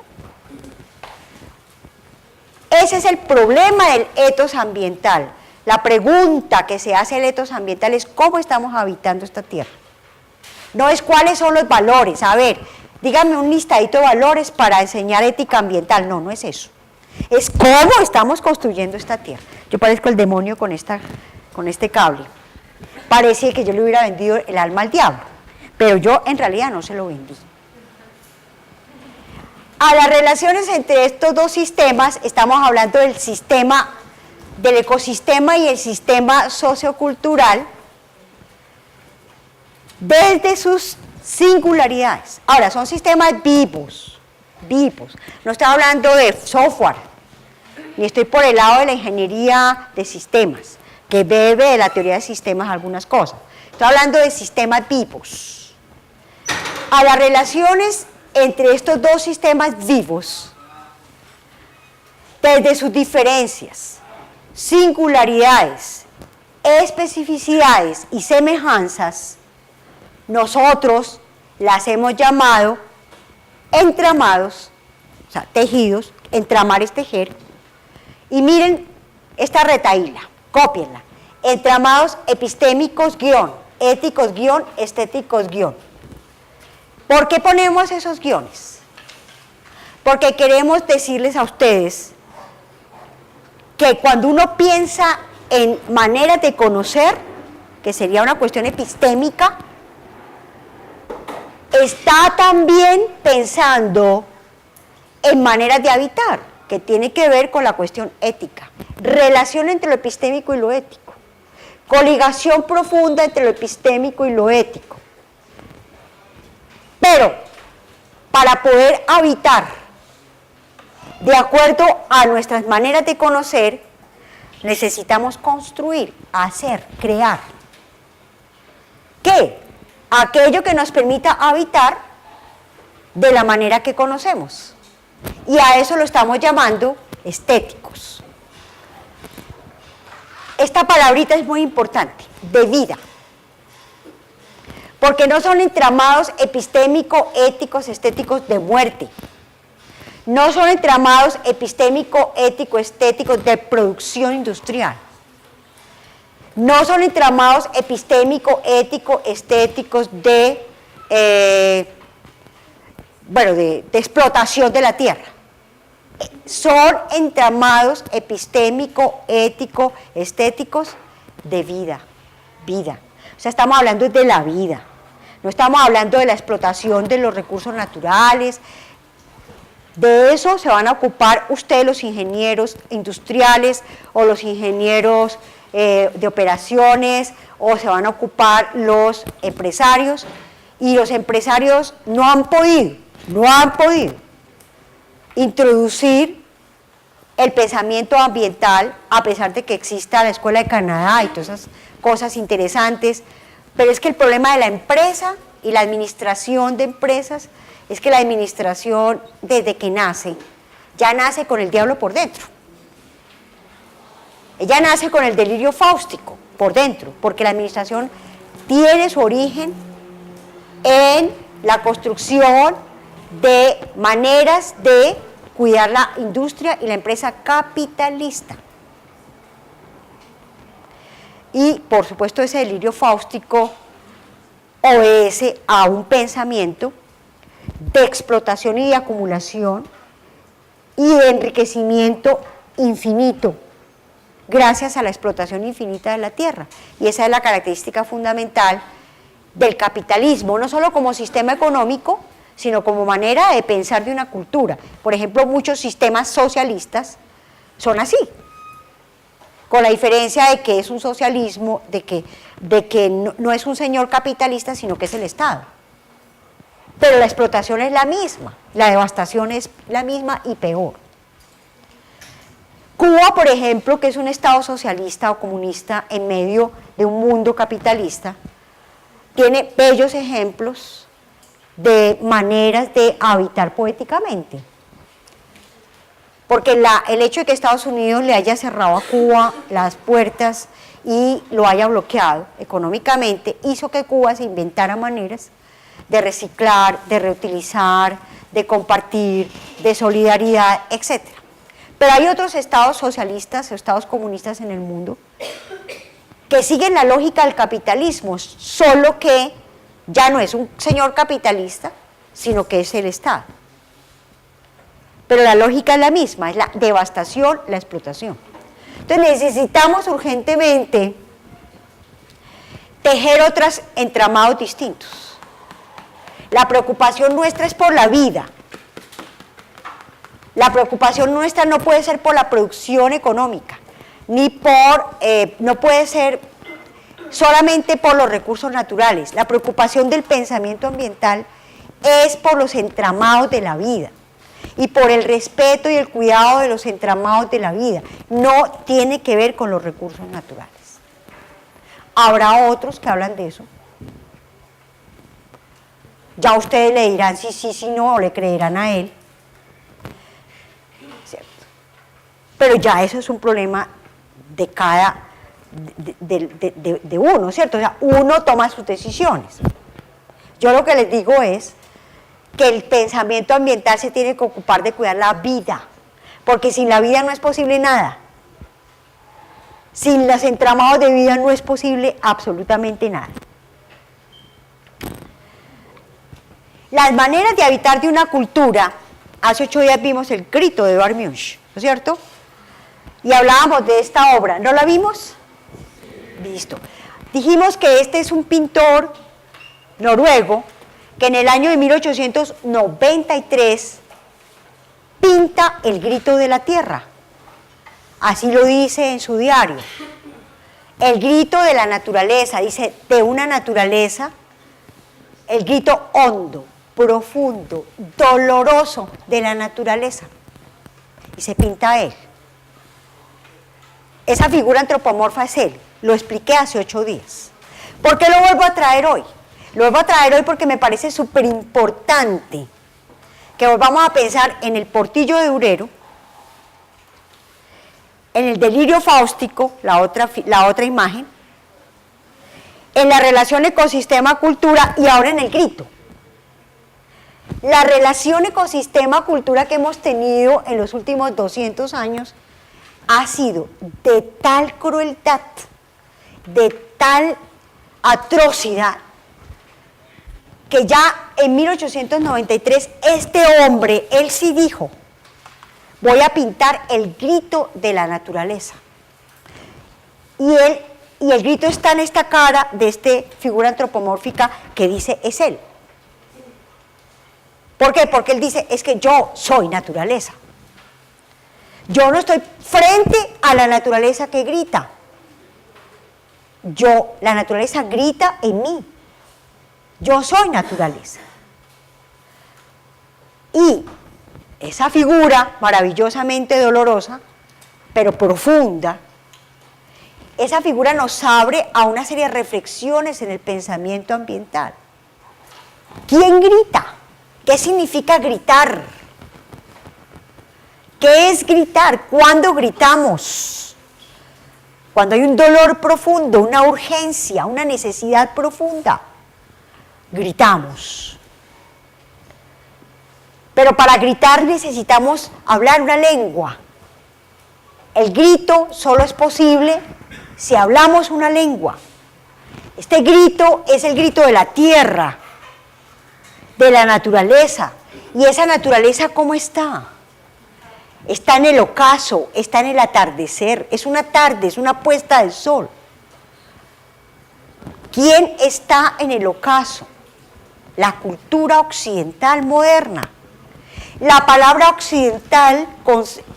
Ese es el problema del etos ambiental. La pregunta que se hace el etos ambiental es cómo estamos habitando esta tierra. No es cuáles son los valores. A ver, díganme un listadito de valores para enseñar ética ambiental. No, no es eso. Es cómo estamos construyendo esta tierra. Yo parezco el demonio con este cable. Parece que yo le hubiera vendido el alma al diablo, pero yo en realidad no se lo vendí. A las relaciones entre estos dos sistemas, estamos hablando del ecosistema y el sistema sociocultural desde sus singularidades. Ahora, son sistemas vivos. No estoy hablando de software, ni estoy por el lado de la ingeniería de sistemas, que bebe de la teoría de sistemas algunas cosas. Estoy hablando de sistemas vivos. A las relaciones entre estos dos sistemas vivos, desde sus diferencias, singularidades, especificidades y semejanzas, nosotros las hemos llamado entramados, o sea, tejidos. Entramar es tejer. Y miren esta retahíla, cópienla. Entramados epistémicos guión, éticos guión, estéticos guión. ¿Por qué ponemos esos guiones? Porque queremos decirles a ustedes que cuando uno piensa en maneras de conocer, que sería una cuestión epistémica, está también pensando en maneras de habitar, que tiene que ver con la cuestión ética. Relación entre lo epistémico y lo ético. Coligación profunda entre lo epistémico y lo ético. Pero, para poder habitar De acuerdo a nuestras maneras de conocer, necesitamos construir, hacer, crear. ¿Qué? Aquello que nos permita habitar de la manera que conocemos. Y a eso lo estamos llamando estéticos. Esta palabrita es muy importante, de vida. Porque no son entramados epistémicos, éticos, estéticos de muerte. No son entramados epistémico, ético, estéticos de producción industrial. No son entramados epistémico, ético, estéticos de, de explotación de la tierra. Son entramados epistémico, ético, estéticos de vida. O sea, estamos hablando de la vida. No estamos hablando de la explotación de los recursos naturales. De eso se van a ocupar ustedes, los ingenieros industriales o los ingenieros de operaciones, o se van a ocupar los empresarios, y los empresarios no han podido introducir el pensamiento ambiental, a pesar de que exista la Escuela de Canadá y todas esas cosas interesantes, pero es que el problema de la empresa y la administración de empresas es que la administración, desde que nace, ya nace con el diablo por dentro. Ella nace con el delirio fáustico por dentro, porque la administración tiene su origen en la construcción de maneras de cuidar la industria y la empresa capitalista. Y, por supuesto, ese delirio fáustico obedece a un pensamiento de explotación y de acumulación y de enriquecimiento infinito, gracias a la explotación infinita de la tierra. Y esa es la característica fundamental del capitalismo, no solo como sistema económico, sino como manera de pensar de una cultura. Por ejemplo, muchos sistemas socialistas son así, con la diferencia de que es un socialismo, de que no es un señor capitalista, sino que es el Estado. Pero la explotación es la misma, la devastación es la misma y peor. Cuba, por ejemplo, que es un Estado socialista o comunista en medio de un mundo capitalista, tiene bellos ejemplos de maneras de habitar poéticamente. Porque el hecho de que Estados Unidos le haya cerrado a Cuba las puertas y lo haya bloqueado económicamente, hizo que Cuba se inventara maneras de reciclar, de reutilizar, de compartir, de solidaridad, etc. Pero hay otros estados socialistas o estados comunistas en el mundo que siguen la lógica del capitalismo, solo que ya no es un señor capitalista, sino que es el Estado. Pero la lógica es la misma, es la devastación, la explotación. Entonces necesitamos urgentemente tejer otros entramados distintos. La preocupación nuestra es por la vida. La preocupación nuestra no puede ser por la producción económica, ni no puede ser solamente por los recursos naturales. La preocupación del pensamiento ambiental es por los entramados de la vida y por el respeto y el cuidado de los entramados de la vida. No tiene que ver con los recursos naturales. Habrá otros que hablan de eso. Ya ustedes le dirán sí, no, o le creerán a él. ¿Cierto? Pero ya eso es un problema de cada, de uno, ¿cierto? O sea, uno toma sus decisiones. Yo lo que les digo es que el pensamiento ambiental se tiene que ocupar de cuidar la vida, porque sin la vida no es posible nada. Sin los entramados de vida no es posible absolutamente nada. Las maneras de habitar de una cultura, hace 8 días vimos el grito de Edvard Munch, ¿no es cierto? Y hablábamos de esta obra, ¿no la vimos? Listo. Dijimos que este es un pintor noruego que en el año de 1893 pinta el grito de la tierra. Así lo dice en su diario. El grito de la naturaleza, dice, de una naturaleza, el grito hondo, profundo, doloroso de la naturaleza. y se pinta él. Esa figura antropomorfa es él, lo expliqué hace 8 días. ¿Por qué lo vuelvo a traer hoy? Lo vuelvo a traer hoy porque me parece súper importante que volvamos a pensar en el Portillo de Durero, en el delirio fáustico, la otra imagen, en la relación ecosistema-cultura y ahora en el grito. La relación ecosistema-cultura que hemos tenido en los últimos 200 años ha sido de tal crueldad, de tal atrocidad, que ya en 1893 este hombre, él sí dijo, voy a pintar el grito de la naturaleza. Y el grito está en esta cara de esta figura antropomórfica que dice es él. ¿Por qué? Porque él dice, es que yo soy naturaleza. Yo no estoy frente a la naturaleza que grita. La naturaleza grita en mí. Yo soy naturaleza. Y esa figura maravillosamente dolorosa, pero profunda, esa figura nos abre a una serie de reflexiones en el pensamiento ambiental. ¿Quién grita? ¿Qué significa gritar? ¿Qué es gritar? ¿Cuándo gritamos? Cuando hay un dolor profundo, una urgencia, una necesidad profunda, gritamos. Pero para gritar necesitamos hablar una lengua. El grito solo es posible si hablamos una lengua. Este grito es el grito de la tierra, de la naturaleza. ¿Y esa naturaleza cómo está? Está en el ocaso, está en el atardecer, es una tarde, es una puesta del sol. ¿Quién está en el ocaso? La cultura occidental moderna. La palabra occidental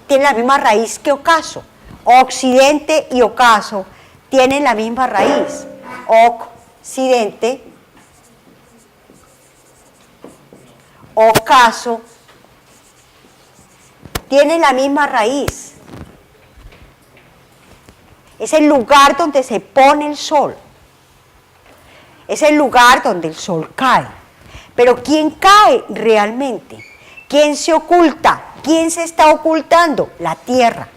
tiene la misma raíz que ocaso. Occidente y ocaso tienen la misma raíz. Occidente, ocaso, tienen la misma raíz. Es el lugar donde se pone el sol. Es el lugar donde el sol cae. Pero ¿quién cae realmente? ¿Quién se oculta? ¿Quién se está ocultando? La tierra.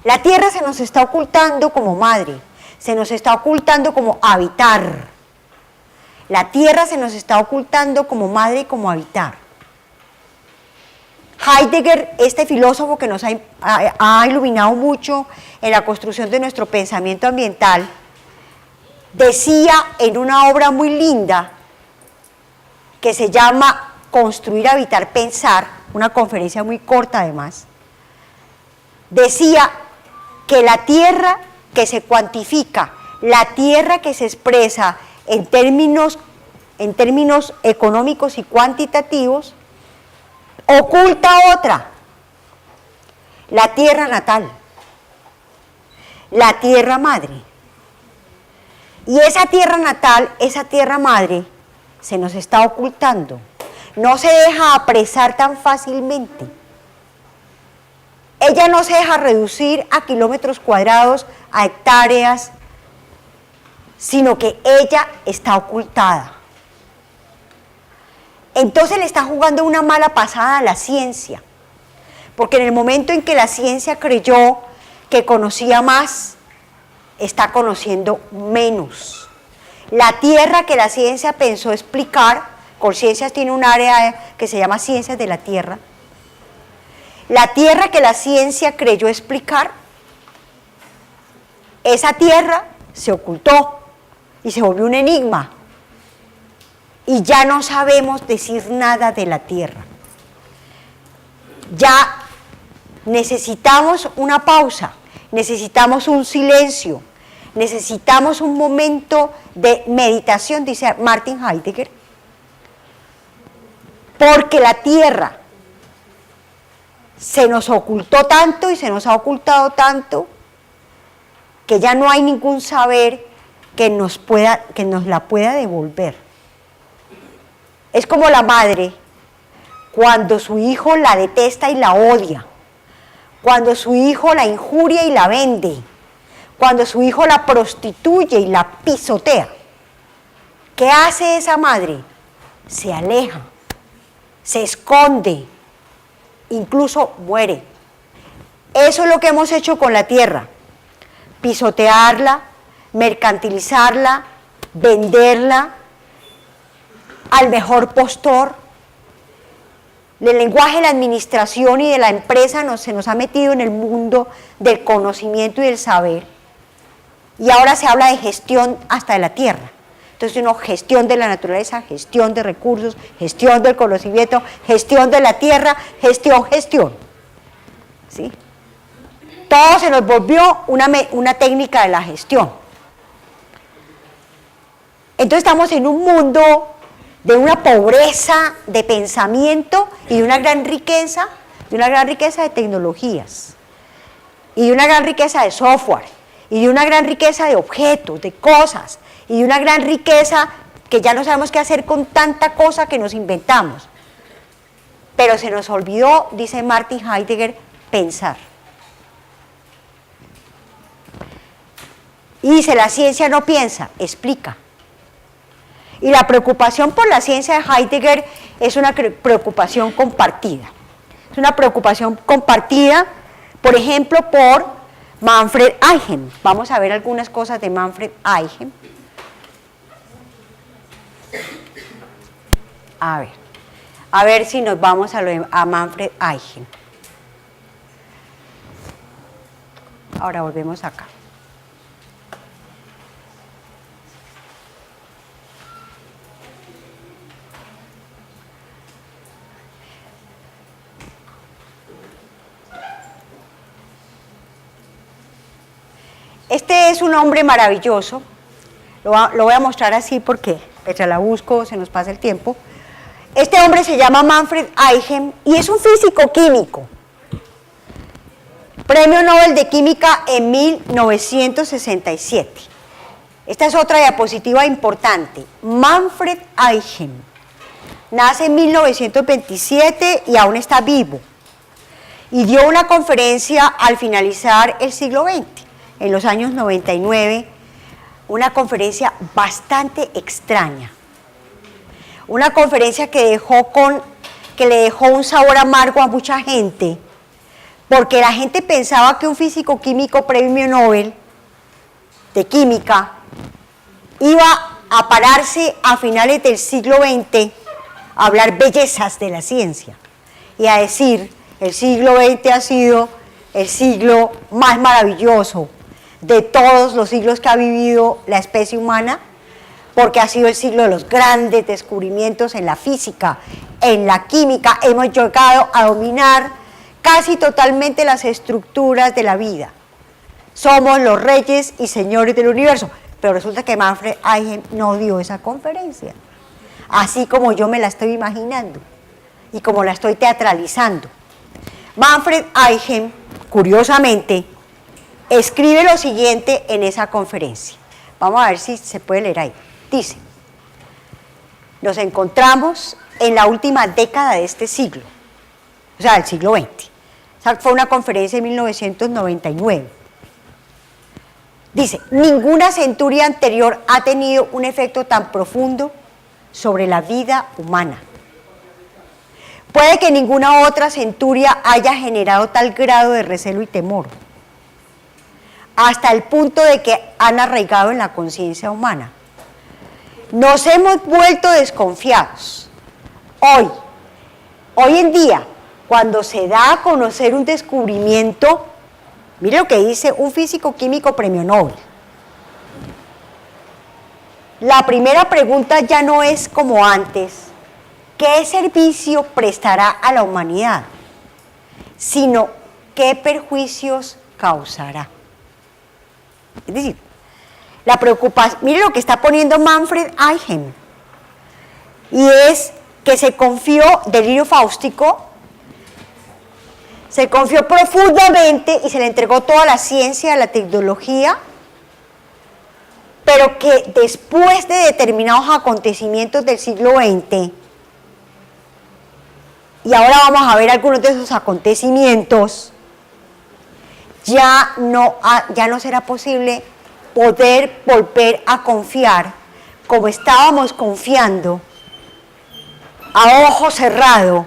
La tierra se nos está ocultando como madre, se nos está ocultando como habitar. La tierra se nos está ocultando como madre y como habitar. Heidegger, este filósofo que nos ha iluminado mucho en la construcción de nuestro pensamiento ambiental, decía en una obra muy linda que se llama Construir, Habitar, Pensar, una conferencia muy corta además, decía que la tierra que se cuantifica, la tierra que se expresa en términos económicos y cuantitativos, oculta otra, la tierra natal, la tierra madre. Y esa tierra natal, esa tierra madre, se nos está ocultando. No se deja apresar tan fácilmente. Ella no se deja reducir a kilómetros cuadrados, a hectáreas, sino que ella está ocultada. Entonces le está jugando una mala pasada a la ciencia, porque en el momento en que la ciencia creyó que conocía más, está conociendo menos. La tierra que la ciencia pensó explicar, Colciencias tiene un área que se llama Ciencias de la Tierra, la tierra que la ciencia creyó explicar, esa tierra se ocultó y se volvió un enigma. Y ya no sabemos decir nada de la tierra. Ya necesitamos una pausa, necesitamos un silencio, necesitamos un momento de meditación, dice Martin Heidegger, porque la tierra se nos ocultó tanto y se nos ha ocultado tanto que ya no hay ningún saber que nos la pueda devolver. Es como la madre cuando su hijo la detesta y la odia, cuando su hijo la injuria y la vende, cuando su hijo la prostituye y la pisotea. ¿Qué hace esa madre? Se aleja, se esconde, incluso muere. Eso es lo que hemos hecho con la tierra: pisotearla, mercantilizarla, venderla al mejor postor. El lenguaje de la administración y de la empresa se nos ha metido en el mundo del conocimiento y del saber, y ahora se habla de gestión hasta de la tierra. Entonces, gestión de la naturaleza, gestión de recursos, gestión del conocimiento, gestión de la tierra, gestión. ¿Sí? Todo se nos volvió una técnica de la gestión. Entonces estamos en un mundo de una pobreza de pensamiento y de una gran riqueza de tecnologías, y de una gran riqueza de software, y de una gran riqueza de objetos, de cosas, y de una gran riqueza que ya no sabemos qué hacer con tanta cosa que nos inventamos. Pero se nos olvidó, dice Martin Heidegger, pensar. Y dice, la ciencia no piensa, explica. Y la preocupación por la ciencia de Heidegger es una preocupación compartida. Es una preocupación compartida, por ejemplo, por Manfred Eichen. Vamos a ver algunas cosas de Manfred Eichen. A ver si nos vamos a Manfred Eichen. Ahora volvemos acá. Este es un hombre maravilloso. Lo voy a mostrar así porque mientras la busco se nos pasa el tiempo. Este hombre se llama Manfred Eichen y es un físico químico. Premio Nobel de Química en 1967. Esta es otra diapositiva importante. Manfred Eichen nace en 1927 y aún está vivo. Y dio una conferencia al finalizar el siglo XX, en los años 99, una conferencia bastante extraña. Una conferencia que le dejó un sabor amargo a mucha gente, porque la gente pensaba que un físico químico premio Nobel de química iba a pararse a finales del siglo XX a hablar bellezas de la ciencia y a decir, el siglo XX ha sido el siglo más maravilloso de todos los siglos que ha vivido la especie humana, porque ha sido el siglo de los grandes descubrimientos en la física, en la química. Hemos llegado a dominar casi totalmente las estructuras de la vida. Somos los reyes y señores del universo. Pero resulta que Manfred Eichen no dio esa conferencia, así como yo me la estoy imaginando y como la estoy teatralizando. Manfred Eichen, curiosamente, escribe lo siguiente en esa conferencia. Vamos a ver si se puede leer ahí. Dice, nos encontramos en la última década de este siglo, o sea, del siglo XX. Esa fue una conferencia en 1999. Dice, ninguna centuria anterior ha tenido un efecto tan profundo sobre la vida humana. Puede que ninguna otra centuria haya generado tal grado de recelo y temor, hasta el punto de que han arraigado en la conciencia humana. Nos hemos vuelto desconfiados. Hoy en día, cuando se da a conocer un descubrimiento, mire lo que dice un físico químico premio Nobel. La primera pregunta ya no es como antes, ¿qué servicio prestará a la humanidad?, sino ¿qué perjuicios causará? Es decir, la preocupación, mire lo que está poniendo Manfred Eichen, y es que se confió, delirio fáustico, se confió profundamente y se le entregó toda la ciencia, la tecnología, pero que después de determinados acontecimientos del siglo XX, y ahora vamos a ver algunos de esos acontecimientos, ya no será posible poder volver a confiar como estábamos confiando, a ojo cerrado,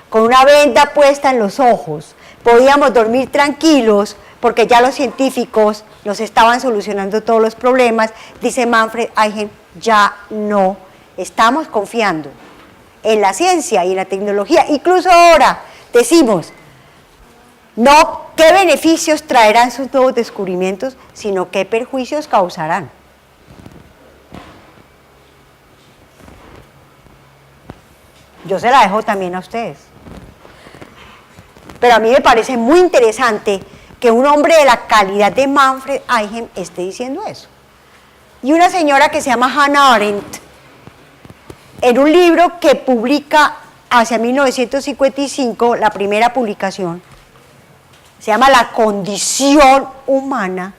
con una venda puesta en los ojos. Podíamos dormir tranquilos porque ya los científicos nos estaban solucionando todos los problemas. Dice Manfred Eichen, ya no estamos confiando en la ciencia y en la tecnología. Incluso ahora decimos, no qué beneficios traerán sus nuevos descubrimientos, sino qué perjuicios causarán. Yo se la dejo también a ustedes. Pero a mí me parece muy interesante que un hombre de la calidad de Manfred Eichen esté diciendo eso. Y una señora que se llama Hannah Arendt, en un libro que publica hacia 1955, la primera publicación, se llama La condición humana,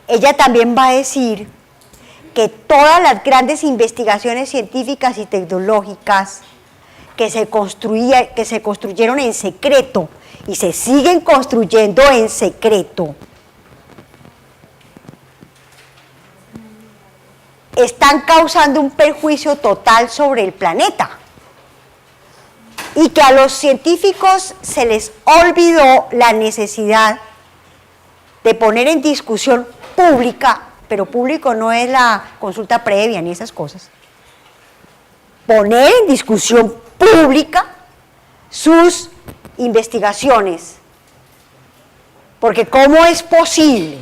ella también va a decir que todas las grandes investigaciones científicas y tecnológicas que se construyeron en secreto y se siguen construyendo en secreto, están causando un perjuicio total sobre el planeta. Y que a los científicos se les olvidó la necesidad de poner en discusión pública, pero público no es la consulta previa ni esas cosas, poner en discusión pública sus investigaciones. Porque ¿cómo es posible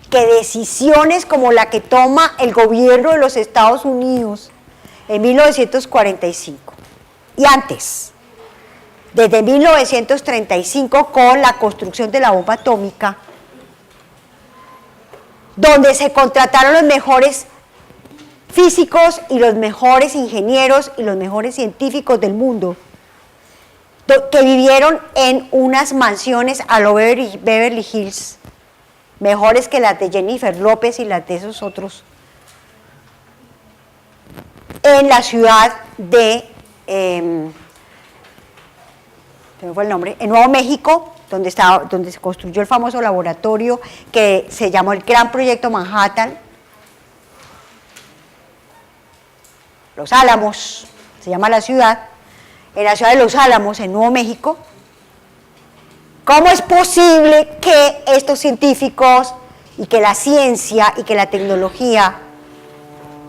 que decisiones como la que toma el gobierno de los Estados Unidos en 1945 y antes, desde 1935 con la construcción de la bomba atómica, donde se contrataron los mejores físicos y los mejores ingenieros y los mejores científicos del mundo, que vivieron en unas mansiones a lo Beverly Hills, mejores que las de Jennifer López y las de esos otros, en la ciudad de, se me fue el nombre, en Nuevo México, donde se construyó el famoso laboratorio que se llamó el Gran Proyecto Manhattan, Los Álamos, se llama la ciudad, en la ciudad de Los Álamos, en Nuevo México. ¿Cómo es posible que estos científicos y que la ciencia y que la tecnología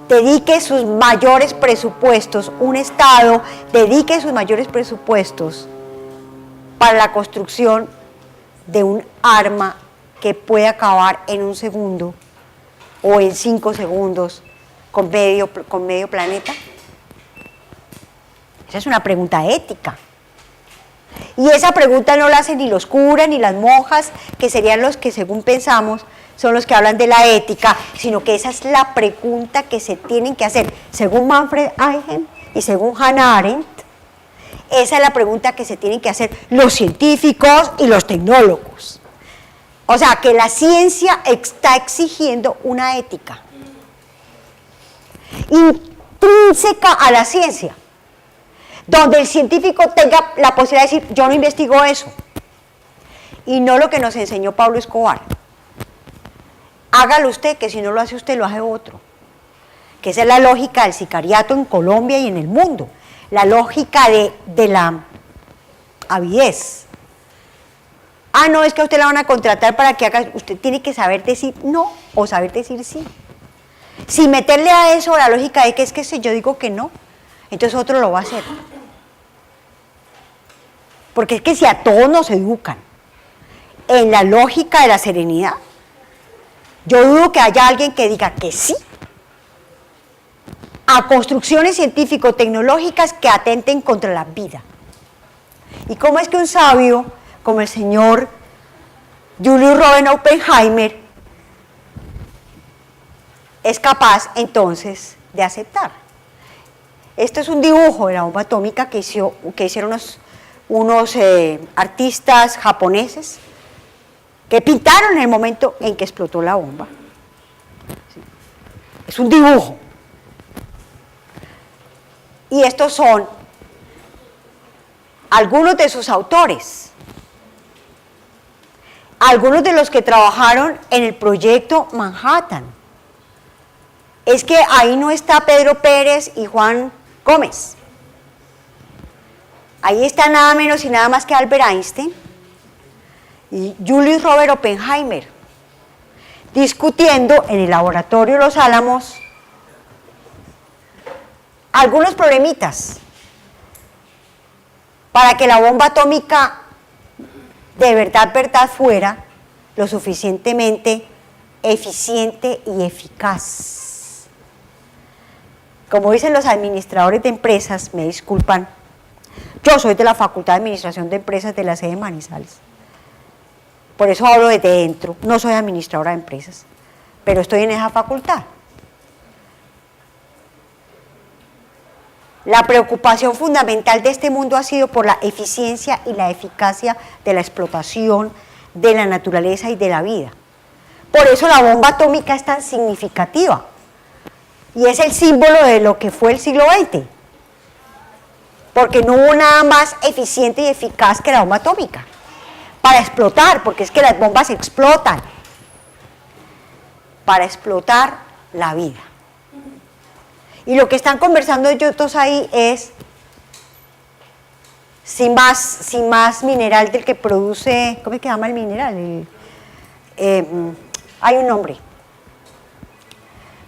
dedique sus mayores presupuestos, un Estado dedique sus mayores presupuestos para la construcción de un arma que puede acabar en un segundo o en 5 segundos con medio planeta? Esa es una pregunta ética. Y esa pregunta no la hacen ni los curas ni las monjas, que serían los que, según pensamos, son los que hablan de la ética, sino que esa es la pregunta que se tienen que hacer, según Manfred Eichen y según Hannah Arendt. Esa es la pregunta que se tienen que hacer los científicos y los tecnólogos. O sea, que la ciencia está exigiendo una ética intrínseca a la ciencia, donde el científico tenga la posibilidad de decir, yo no investigo eso, y no lo que nos enseñó Pablo Escobar. Hágalo usted, que si no lo hace usted, lo hace otro. Que esa es la lógica del sicariato en Colombia y en el mundo, la lógica de la avidez. Ah, no, es que a usted la van a contratar para que haga, usted tiene que saber decir no o saber decir sí. Sin meterle a eso la lógica de que es que si yo digo que no, entonces otro lo va a hacer. Porque es que si a todos nos educan en la lógica de la serenidad, yo dudo que haya alguien que diga que sí a construcciones científico-tecnológicas que atenten contra la vida. ¿Y cómo es que un sabio como el señor Julius Robert Oppenheimer es capaz entonces de aceptar? Esto es un dibujo de la bomba atómica que hicieron unos artistas japoneses que pintaron en el momento en que explotó la bomba. ¿Sí? Es un dibujo. Y estos son algunos de sus autores. algunos de los que trabajaron en el proyecto Manhattan. Es que ahí no está Pedro Pérez y Juan Gómez. Ahí está nada menos y nada más que Albert Einstein y Julius Robert Oppenheimer, discutiendo en el laboratorio Los Álamos algunos problemitas para que la bomba atómica de verdad fuera lo suficientemente eficiente y eficaz. Como dicen los administradores de empresas, me disculpan, yo soy de la Facultad de Administración de Empresas de la sede de Manizales. Por eso hablo desde dentro, no soy administradora de empresas, pero estoy en esa facultad. La preocupación fundamental de este mundo ha sido por la eficiencia y la eficacia de la explotación de la naturaleza y de la vida. Por eso la bomba atómica es tan significativa y es el símbolo de lo que fue el siglo XX, porque no hubo nada más eficiente y eficaz que la bomba atómica para explotar, porque es que las bombas explotan, para explotar la vida. Y lo que están conversando ellos dos ahí es, sin más mineral del que produce, ¿cómo es que se llama el mineral? Hay un nombre.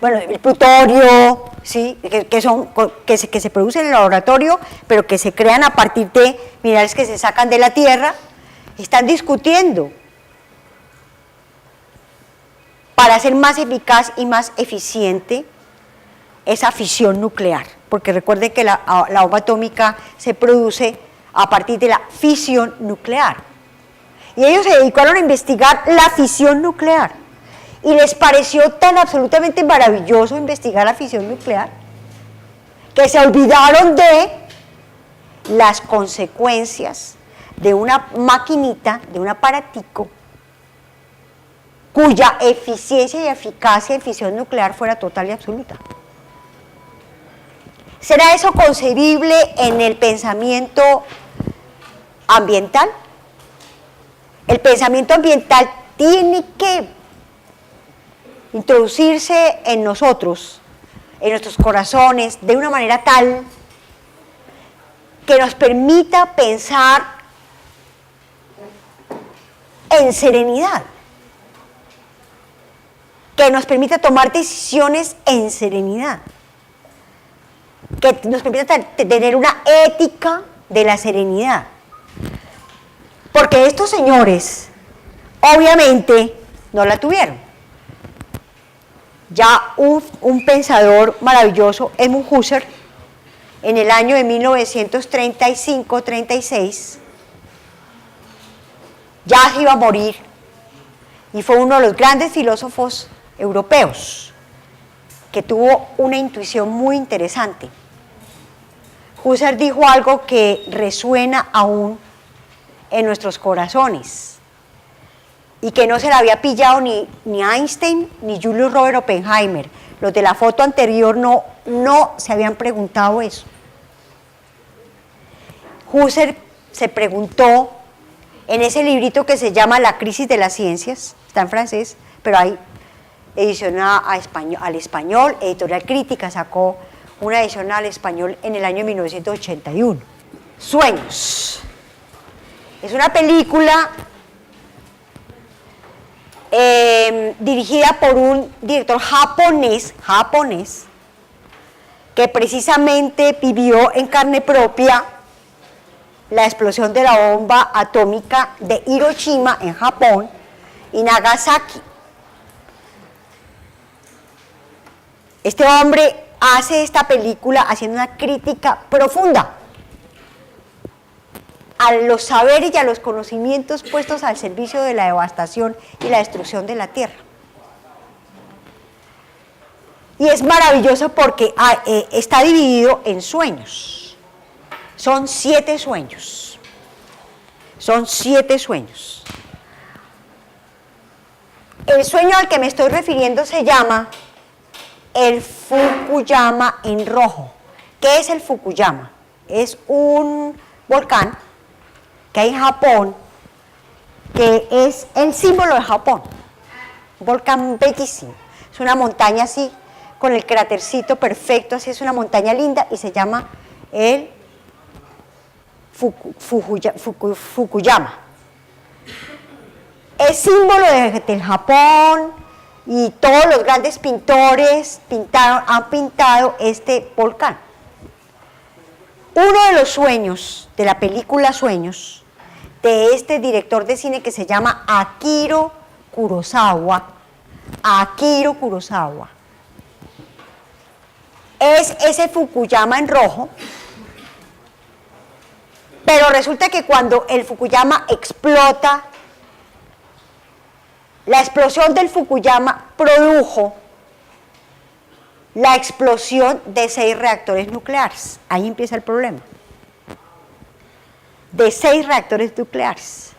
Bueno, el plutonio, ¿sí? que se produce en el laboratorio, pero que se crean a partir de minerales que se sacan de la tierra, están discutiendo para hacer más eficaz y más eficiente esa fisión nuclear, porque recuerden que la bomba atómica se produce a partir de la fisión nuclear. Y ellos se dedicaron a investigar la fisión nuclear. Y les pareció tan absolutamente maravilloso investigar la fisión nuclear que se olvidaron de las consecuencias de una maquinita, de un aparatico, cuya eficiencia y eficacia en fisión nuclear fuera total y absoluta. ¿Será eso concebible en el pensamiento ambiental? El pensamiento ambiental tiene que introducirse en nosotros, en nuestros corazones, de una manera tal que nos permita pensar en serenidad, que nos permita tomar decisiones en serenidad, que nos permita tener una ética de la serenidad. Porque estos señores, obviamente, no la tuvieron. Ya un pensador maravilloso, Edmund Husserl, en el año de 1935-36, ya se iba a morir y fue uno de los grandes filósofos europeos que tuvo una intuición muy interesante. Husserl dijo algo que resuena aún en nuestros corazones y que no se le había pillado ni Einstein ni Julius Robert Oppenheimer. Los de la foto anterior no se habían preguntado eso. Husserl se preguntó en ese librito que se llama La crisis de las ciencias, está en francés, pero hay edición al español, Editorial Crítica sacó una edición al español en el año 1981. Sueños. Es una película dirigida por un director japonés, que precisamente vivió en carne propia la explosión de la bomba atómica de Hiroshima en Japón y Nagasaki. Este hombre hace esta película haciendo una crítica profunda a los saberes y a los conocimientos puestos al servicio de la devastación y la destrucción de la tierra. Y es maravilloso porque está dividido en sueños. Son 7 sueños. Son 7 sueños. El sueño al que me estoy refiriendo se llama el Fukuyama en rojo. ¿Qué es el Fukuyama? Es un volcán que hay en Japón que es el símbolo de Japón. Un volcán bellísimo. Es una montaña así, con el crátercito perfecto, así es una montaña linda y se llama el Fukuyama. Es símbolo del Japón y todos los grandes pintores han pintado este volcán. Uno de los sueños de la película Sueños de este director de cine que se llama Akira Kurosawa, es ese Fukuyama en rojo, pero resulta que cuando el Fukuyama explota, la explosión del Fukuyama produjo la explosión de 6 reactores nucleares. Ahí empieza el problema. De 6 reactores nucleares.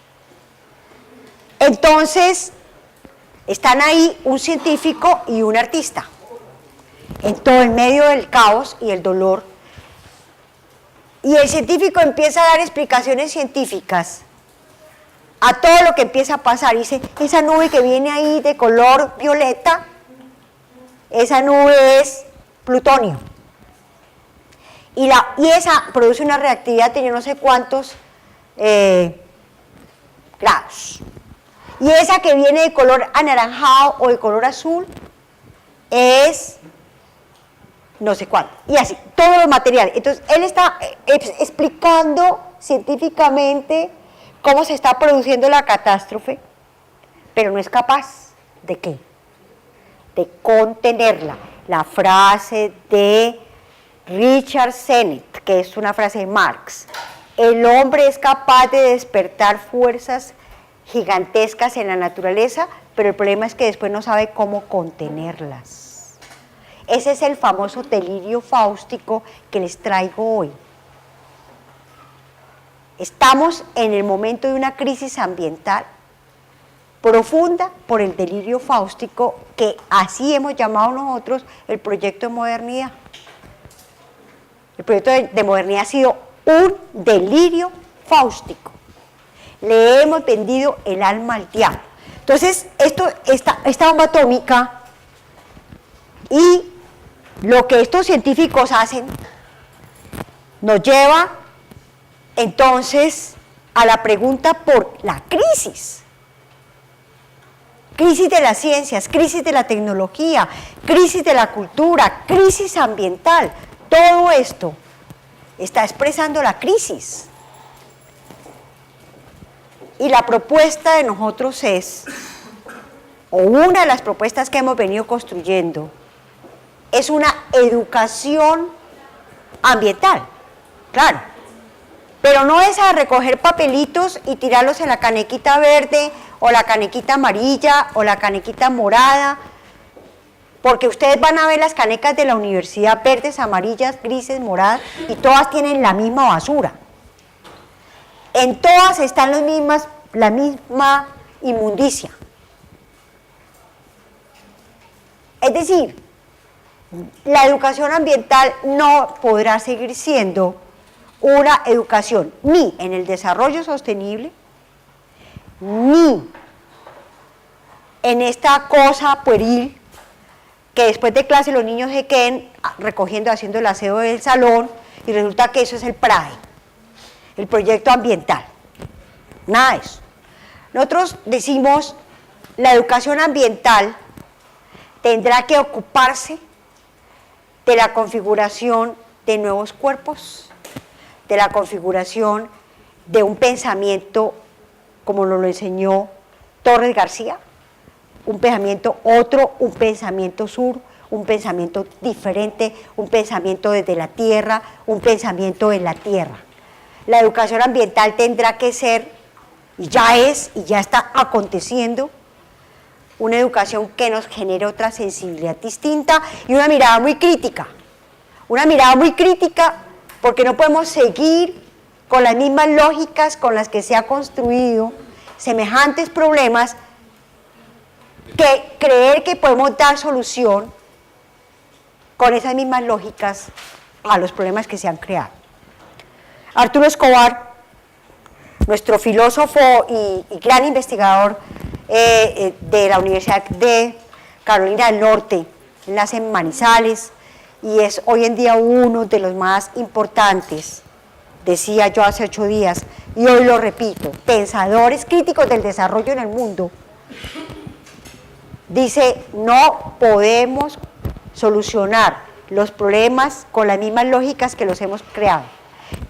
Entonces, están ahí un científico y un artista, en todo el medio del caos y el dolor. Y el científico empieza a dar explicaciones científicas a todo lo que empieza a pasar. Dice, esa nube que viene ahí de color violeta, esa nube es plutonio. Y esa produce una reactividad de yo no sé cuántos grados. Y esa que viene de color anaranjado o de color azul es no sé cuánto. Y así, todos los materiales. Entonces, él está explicando científicamente cómo se está produciendo la catástrofe, pero no es capaz de ¿qué? De contenerla. La frase de Richard Sennett, que es una frase de Marx, el hombre es capaz de despertar fuerzas gigantescas en la naturaleza, pero el problema es que después no sabe cómo contenerlas. Ese es el famoso delirio fáustico que les traigo hoy. Estamos en el momento de una crisis ambiental profunda por el delirio fáustico, que así hemos llamado nosotros el proyecto de modernidad. El proyecto de modernidad ha sido un delirio fáustico. Le hemos vendido el alma al diablo. Entonces, esta bomba atómica y lo que estos científicos hacen nos lleva entonces a la pregunta por la crisis. Crisis de las ciencias, crisis de la tecnología, crisis de la cultura, crisis ambiental. Todo esto está expresando la crisis. Y la propuesta de nosotros es, o una de las propuestas que hemos venido construyendo, es una educación ambiental, claro. Pero no es a recoger papelitos y tirarlos en la canequita verde, o la canequita amarilla, o la canequita morada, porque ustedes van a ver las canecas de la universidad verdes, amarillas, grises, moradas, y todas tienen la misma basura. En todas están la misma inmundicia. Es decir, la educación ambiental no podrá seguir siendo una educación ni en el desarrollo sostenible, ni en esta cosa pueril que después de clase los niños se queden recogiendo, haciendo el aseo del salón, y resulta que eso es el PRAE, el proyecto ambiental. Nada de eso. Nosotros decimos, la educación ambiental tendrá que ocuparse de la configuración de nuevos cuerpos, de la configuración de un pensamiento, como nos lo enseñó Torres García, un pensamiento otro, un pensamiento sur, un pensamiento diferente, un pensamiento desde la tierra, un pensamiento en la tierra. La educación ambiental tendrá que ser, y ya es, y ya está aconteciendo, una educación que nos genere otra sensibilidad distinta y una mirada muy crítica. Una mirada muy crítica porque no podemos seguir con las mismas lógicas con las que se ha construido semejantes problemas, que creer que podemos dar solución con esas mismas lógicas a los problemas que se han creado. Arturo Escobar nuestro filósofo y gran investigador de la Universidad de Carolina del Norte, nace en Manizales y es hoy en día uno de los más importantes, decía yo hace 8 días, y hoy lo repito, pensadores críticos del desarrollo en el mundo, dice, no podemos solucionar los problemas con las mismas lógicas que los hemos creado.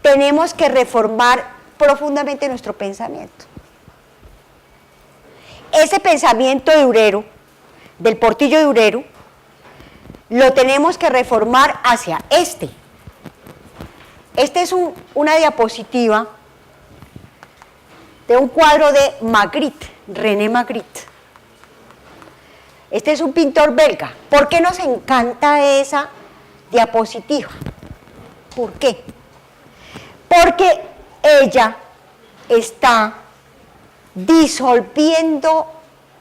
Tenemos que reformar profundamente nuestro pensamiento. Ese pensamiento de Durero, del Portillo de Durero, lo tenemos que reformar hacia este. Este es una diapositiva de un cuadro de Magritte, René Magritte. Este es un pintor belga. ¿Por qué nos encanta esa diapositiva? ¿Por qué? Porque ella está disolviendo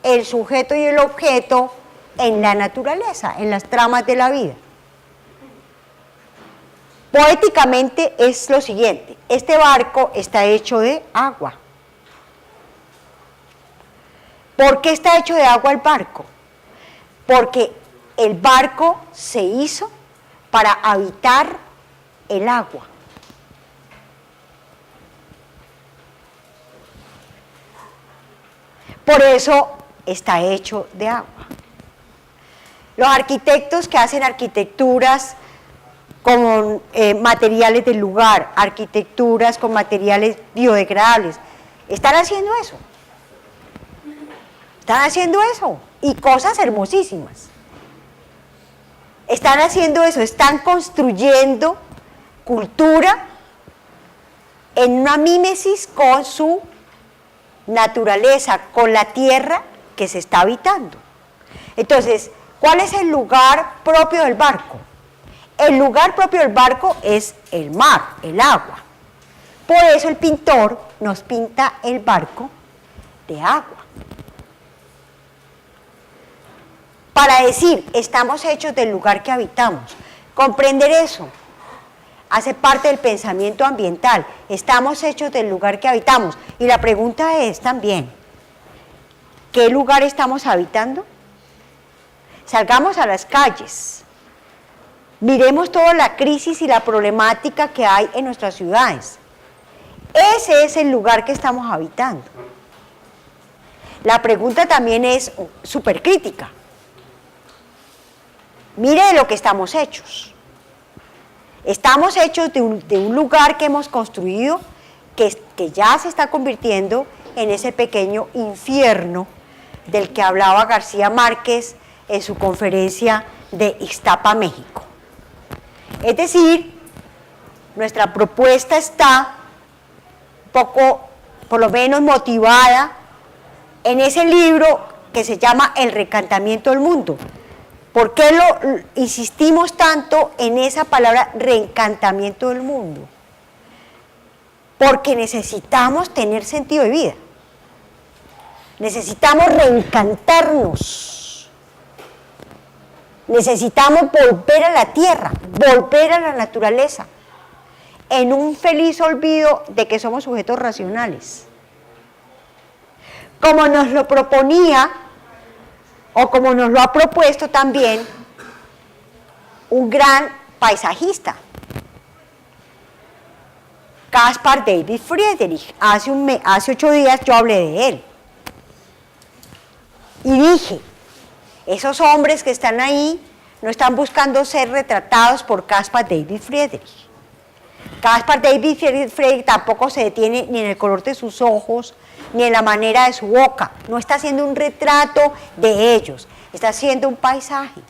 el sujeto y el objeto en la naturaleza, en las tramas de la vida. Poéticamente es lo siguiente, este barco está hecho de agua. ¿Por qué está hecho de agua el barco? Porque el barco se hizo para habitar el agua. Por eso está hecho de agua. Los arquitectos que hacen arquitecturas con materiales del lugar, arquitecturas con materiales biodegradables, están haciendo eso. Están haciendo eso, y cosas hermosísimas. Están haciendo eso, están construyendo cultura en una mímesis con su naturaleza, con la tierra que se está habitando. Entonces, ¿cuál es el lugar propio del barco? El lugar propio del barco es el mar, el agua. Por eso el pintor nos pinta el barco de agua. Para decir, estamos hechos del lugar que habitamos. Comprender eso hace parte del pensamiento ambiental. Estamos hechos del lugar que habitamos. Y la pregunta es también, ¿qué lugar estamos habitando? Salgamos a las calles. Miremos toda la crisis y la problemática que hay en nuestras ciudades. Ese es el lugar que estamos habitando. La pregunta también es súper crítica. Mire de lo que estamos hechos. Estamos hechos de un lugar que hemos construido que ya se está convirtiendo en ese pequeño infierno del que hablaba García Márquez en su conferencia de Ixtapa, México. Es decir, nuestra propuesta está un poco, por lo menos, motivada en ese libro que se llama El reencantamiento del mundo. ¿Por qué insistimos tanto en esa palabra reencantamiento del mundo? Porque necesitamos tener sentido de vida. Necesitamos reencantarnos. Necesitamos volver a la tierra, volver a la naturaleza, en un feliz olvido de que somos sujetos racionales. Como nos lo proponía, o como nos lo ha propuesto también, un gran paisajista, Caspar David Friedrich. Hace 8 días yo hablé de él. Y dije, esos hombres que están ahí no están buscando ser retratados por Caspar David Friedrich. Caspar David Friedrich tampoco se detiene ni en el color de sus ojos, ni en la manera de su boca. No está haciendo un retrato de ellos, está haciendo un paisaje.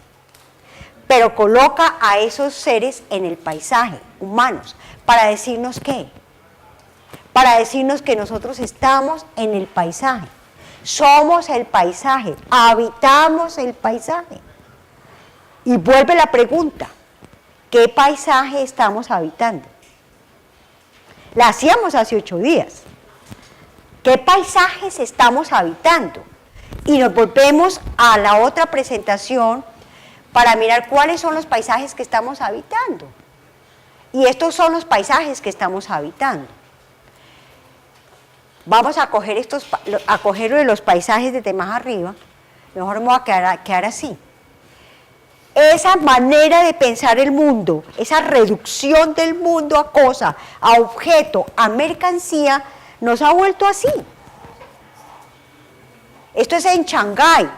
Pero coloca a esos seres en el paisaje, humanos, para decirnos ¿qué? Para decirnos que nosotros estamos en el paisaje. Somos el paisaje, habitamos el paisaje. Y vuelve la pregunta, ¿qué paisaje estamos habitando? La hacíamos hace 8 días. ¿Qué paisajes estamos habitando? Y nos volvemos a la otra presentación para mirar cuáles son los paisajes que estamos habitando. Y estos son los paisajes que estamos habitando. vamos a coger cogerlo de los paisajes desde más arriba, mejor me voy a quedar así. Esa manera de pensar el mundo, esa reducción del mundo a cosa, a objeto, a mercancía, nos ha vuelto así. Esto es en Shanghái,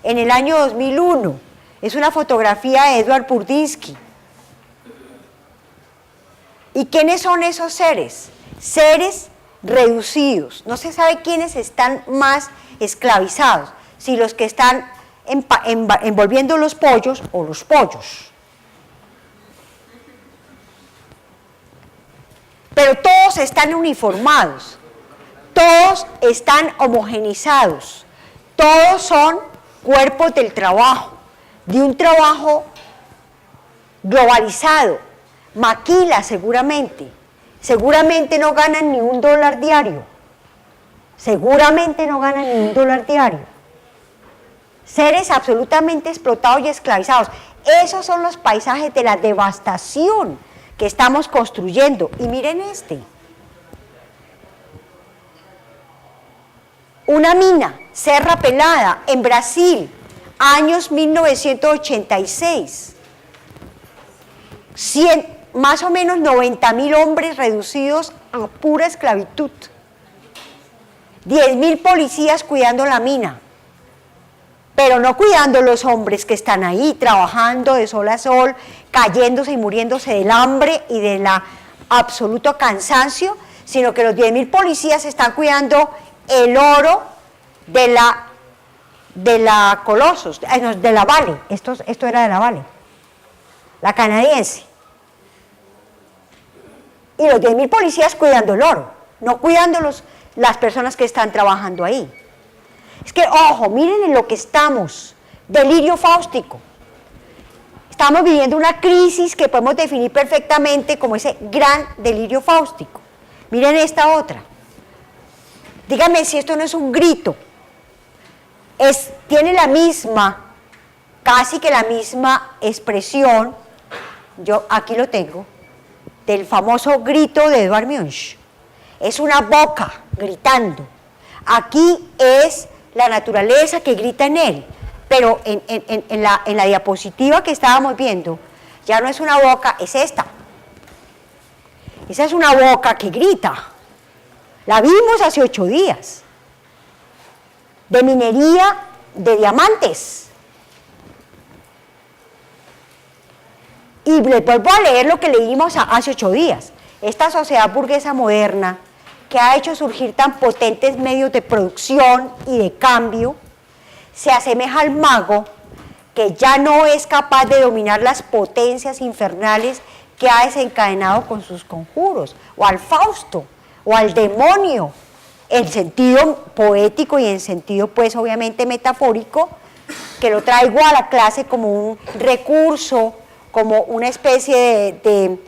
en el año 2001. Es una fotografía de Edward Burdinsky. ¿Y quiénes son esos seres? Seres reducidos. No se sabe quiénes están más esclavizados, si los que están envolviendo los pollos o los pollos. Pero todos están uniformados, todos están homogenizados, todos son cuerpos del trabajo, de un trabajo globalizado, maquila seguramente no ganan ni $1 diario, seguramente no ganan ni $1 diario. Seres absolutamente explotados y esclavizados. Esos son los paisajes de la devastación que estamos construyendo. Y miren una mina, Serra Pelada, en Brasil, años 1986. Más o menos 90.000 hombres reducidos a pura esclavitud. 10.000 policías cuidando la mina. Pero no cuidando los hombres que están ahí trabajando de sol a sol, cayéndose y muriéndose del hambre y del absoluto cansancio, sino que los 10.000 policías están cuidando el oro de la Colossus, de la Vale, esto era de la Vale, la canadiense. Y los 10.000 policías cuidando el oro, no cuidando las personas que están trabajando ahí. Es que, ojo, miren en lo que estamos, delirio fáustico. Estamos viviendo una crisis que podemos definir perfectamente como ese gran delirio fáustico. Miren esta otra. Díganme si esto no es un grito. Tiene la misma, casi que la misma expresión, yo aquí lo tengo, del famoso grito de Edvard Munch. Es una boca gritando. Aquí es la naturaleza que grita en él, pero en la diapositiva que estábamos viendo, ya no es una boca, es esta. Esa es una boca que grita. La vimos hace 8 días. De minería de diamantes. Y les vuelvo a leer lo que leímos hace 8 días. Esta sociedad burguesa moderna, que ha hecho surgir tan potentes medios de producción y de cambio, se asemeja al mago que ya no es capaz de dominar las potencias infernales que ha desencadenado con sus conjuros, o al Fausto, o al demonio, en sentido poético y en sentido pues obviamente metafórico, que lo traigo a la clase como un recurso, como una especie de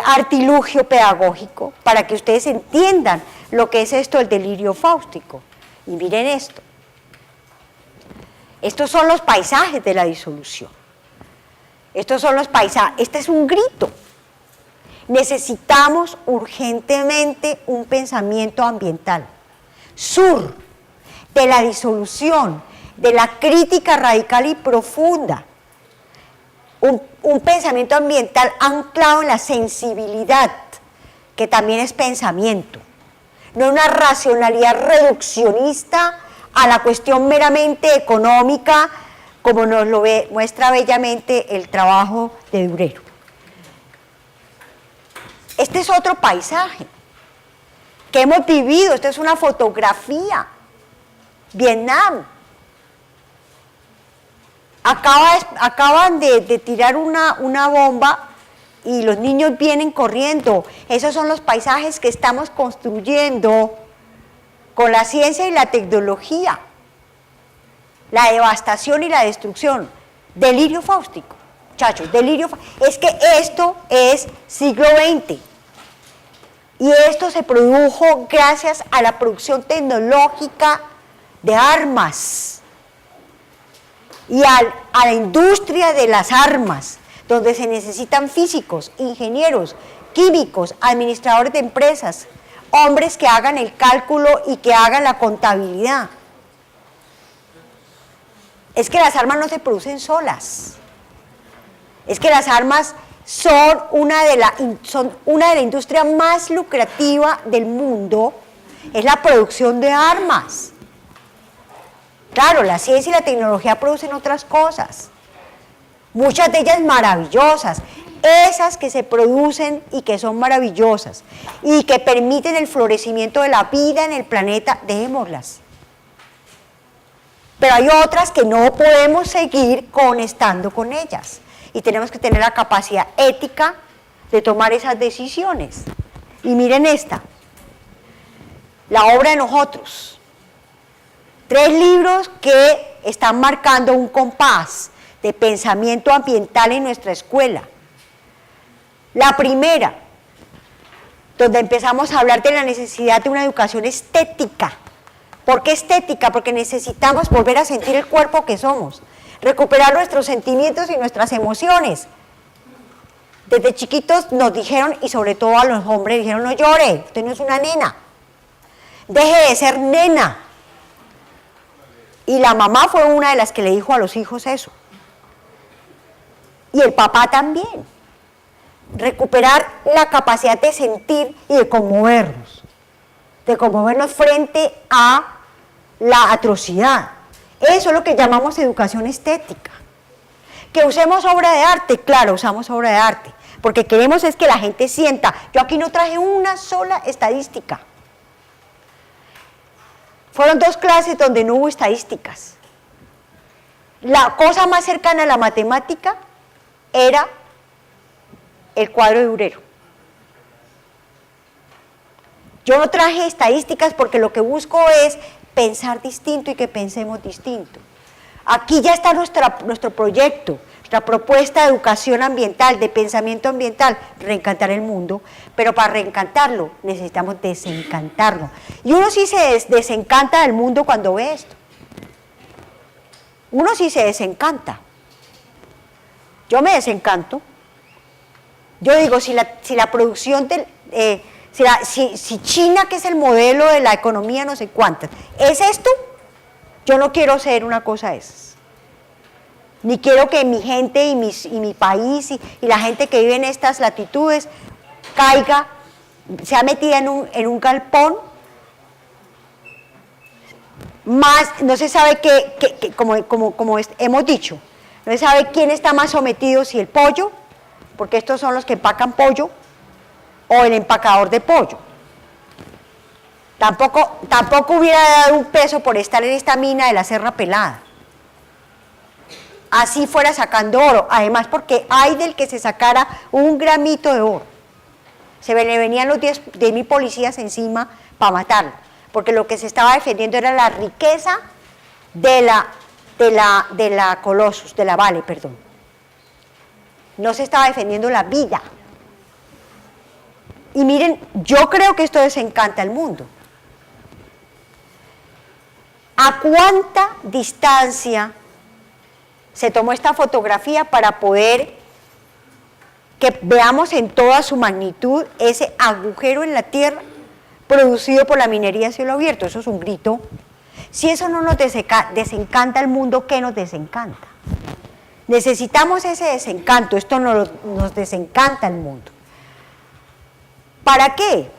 artilugio pedagógico para que ustedes entiendan lo que es esto del delirio fáustico. Y miren esto. Estos son los paisajes de la disolución. Estos son los paisajes. Este es un grito. Necesitamos urgentemente un pensamiento ambiental. Sur de la disolución, de la crítica radical y profunda. Un pensamiento ambiental anclado en la sensibilidad, que también es pensamiento, no una racionalidad reduccionista a la cuestión meramente económica, como nos lo muestra bellamente el trabajo de Durero. Este es otro paisaje que hemos vivido, esta es una fotografía, Vietnam. Acaban de tirar una bomba y los niños vienen corriendo. Esos son los paisajes que estamos construyendo con la ciencia y la tecnología. La devastación y la destrucción. Delirio fáustico, muchachos, delirio fáustico. Es que esto es siglo XX. Y esto se produjo gracias a la producción tecnológica de armas. Y a la industria de las armas, donde se necesitan físicos, ingenieros, químicos, administradores de empresas, hombres que hagan el cálculo y que hagan la contabilidad. Es que las armas no se producen solas. Es que las armas son una de las industrias más lucrativas del mundo, es la producción de armas. Claro, la ciencia y la tecnología producen otras cosas, muchas de ellas maravillosas, esas que se producen y que son maravillosas y que permiten el florecimiento de la vida en el planeta, dejémoslas. Pero hay otras que no podemos seguir estando con ellas y tenemos que tener la capacidad ética de tomar esas decisiones. Y miren esta, la obra de nosotros. 3 libros que están marcando un compás de pensamiento ambiental en nuestra escuela. La primera, donde empezamos a hablar de la necesidad de una educación estética. ¿Por qué estética? Porque necesitamos volver a sentir el cuerpo que somos, recuperar nuestros sentimientos y nuestras emociones. Desde chiquitos nos dijeron, y sobre todo a los hombres, dijeron: no llore, usted no es una nena, deje de ser nena. Y la mamá fue una de las que le dijo a los hijos eso. Y el papá también. Recuperar la capacidad de sentir y de conmovernos frente a la atrocidad. Eso es lo que llamamos educación estética. Que usemos obra de arte, claro, usamos obra de arte, porque queremos es que la gente sienta. Yo aquí no traje una sola estadística. Fueron 2 clases donde no hubo estadísticas. La cosa más cercana a la matemática era el cuadro de Durero. Yo no traje estadísticas porque lo que busco es pensar distinto y que pensemos distinto. Aquí ya está nuestro proyecto, nuestra propuesta de educación ambiental, de pensamiento ambiental, reencantar el mundo, pero para reencantarlo necesitamos desencantarlo. Y uno sí se desencanta del mundo cuando ve esto. Uno sí se desencanta. Yo me desencanto. Yo digo, si la producción si China, que es el modelo de la economía no sé cuántas, ¿es esto? Yo no quiero ser una cosa de esas. Ni quiero que mi gente y mi país y la gente que vive en estas latitudes caiga, sea metida en un galpón, más, no se sabe como hemos dicho, no se sabe quién está más sometido, si el pollo, porque estos son los que empacan pollo, o el empacador de pollo. Tampoco hubiera dado un peso por estar en esta mina de la Serra Pelada. Así fuera sacando oro, además porque hay del que se sacara un gramito de oro. Le venían los 10.000 policías encima para matarlo, porque lo que se estaba defendiendo era la riqueza de la Colossus, de la Vale, perdón. No se estaba defendiendo la vida. Y miren, yo creo que esto desencanta al mundo. ¿A cuánta distancia se tomó esta fotografía para poder que veamos en toda su magnitud ese agujero en la tierra producido por la minería a cielo abierto? Eso es un grito. Si eso no nos desencanta al mundo, ¿qué nos desencanta? Necesitamos ese desencanto, esto nos desencanta al mundo. ¿Para qué?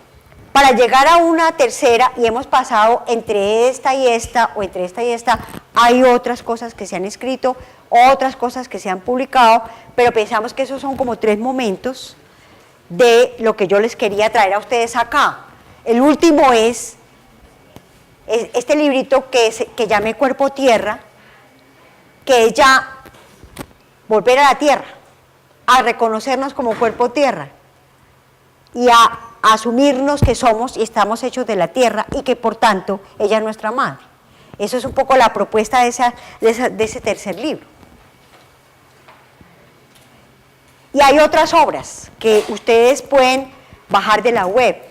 Para llegar a una tercera, y hemos pasado entre esta y esta, o entre esta y esta, hay otras cosas que se han escrito, otras cosas que se han publicado, pero pensamos que esos son como 3 momentos de lo que yo les quería traer a ustedes acá. El último es este librito que llamé Cuerpo Tierra, que es ya volver a la tierra, a reconocernos como cuerpo tierra y a asumirnos que somos y estamos hechos de la tierra y que por tanto ella es nuestra madre. Eso es un poco la propuesta de ese tercer libro. Y hay otras obras que ustedes pueden bajar de la web.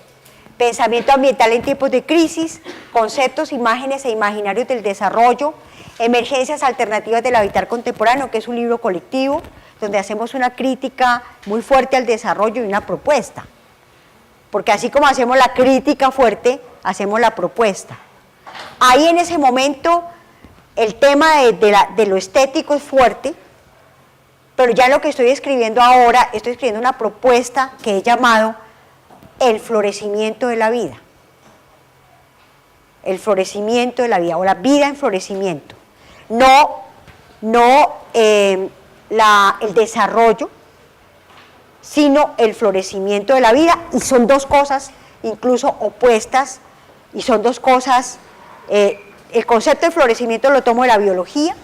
Pensamiento ambiental en tiempos de crisis, conceptos, imágenes e imaginarios del desarrollo, emergencias alternativas del habitar contemporáneo, que es un libro colectivo, donde hacemos una crítica muy fuerte al desarrollo y una propuesta. porque así como hacemos la crítica fuerte, hacemos la propuesta. Ahí en ese momento el tema de lo estético es fuerte, pero ya lo que estoy escribiendo ahora, estoy escribiendo una propuesta que he llamado el florecimiento de la vida. El florecimiento de la vida, o la vida en florecimiento. No el desarrollo, sino el florecimiento de la vida, y son dos cosas incluso opuestas, y son dos cosas, el concepto de florecimiento lo tomo de la biología,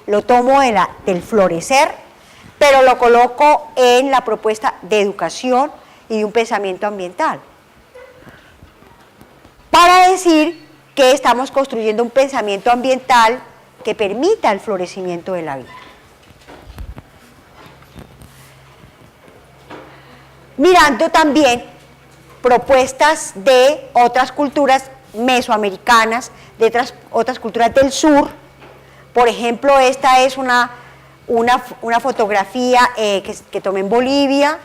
lo tomo del florecer, pero lo coloco en la propuesta de educación y de un pensamiento ambiental, para decir que estamos construyendo un pensamiento ambiental que permita el florecimiento de la vida. Mirando también propuestas de otras culturas mesoamericanas, de otras culturas del sur. Por ejemplo, esta es una fotografía que tomé en Bolivia,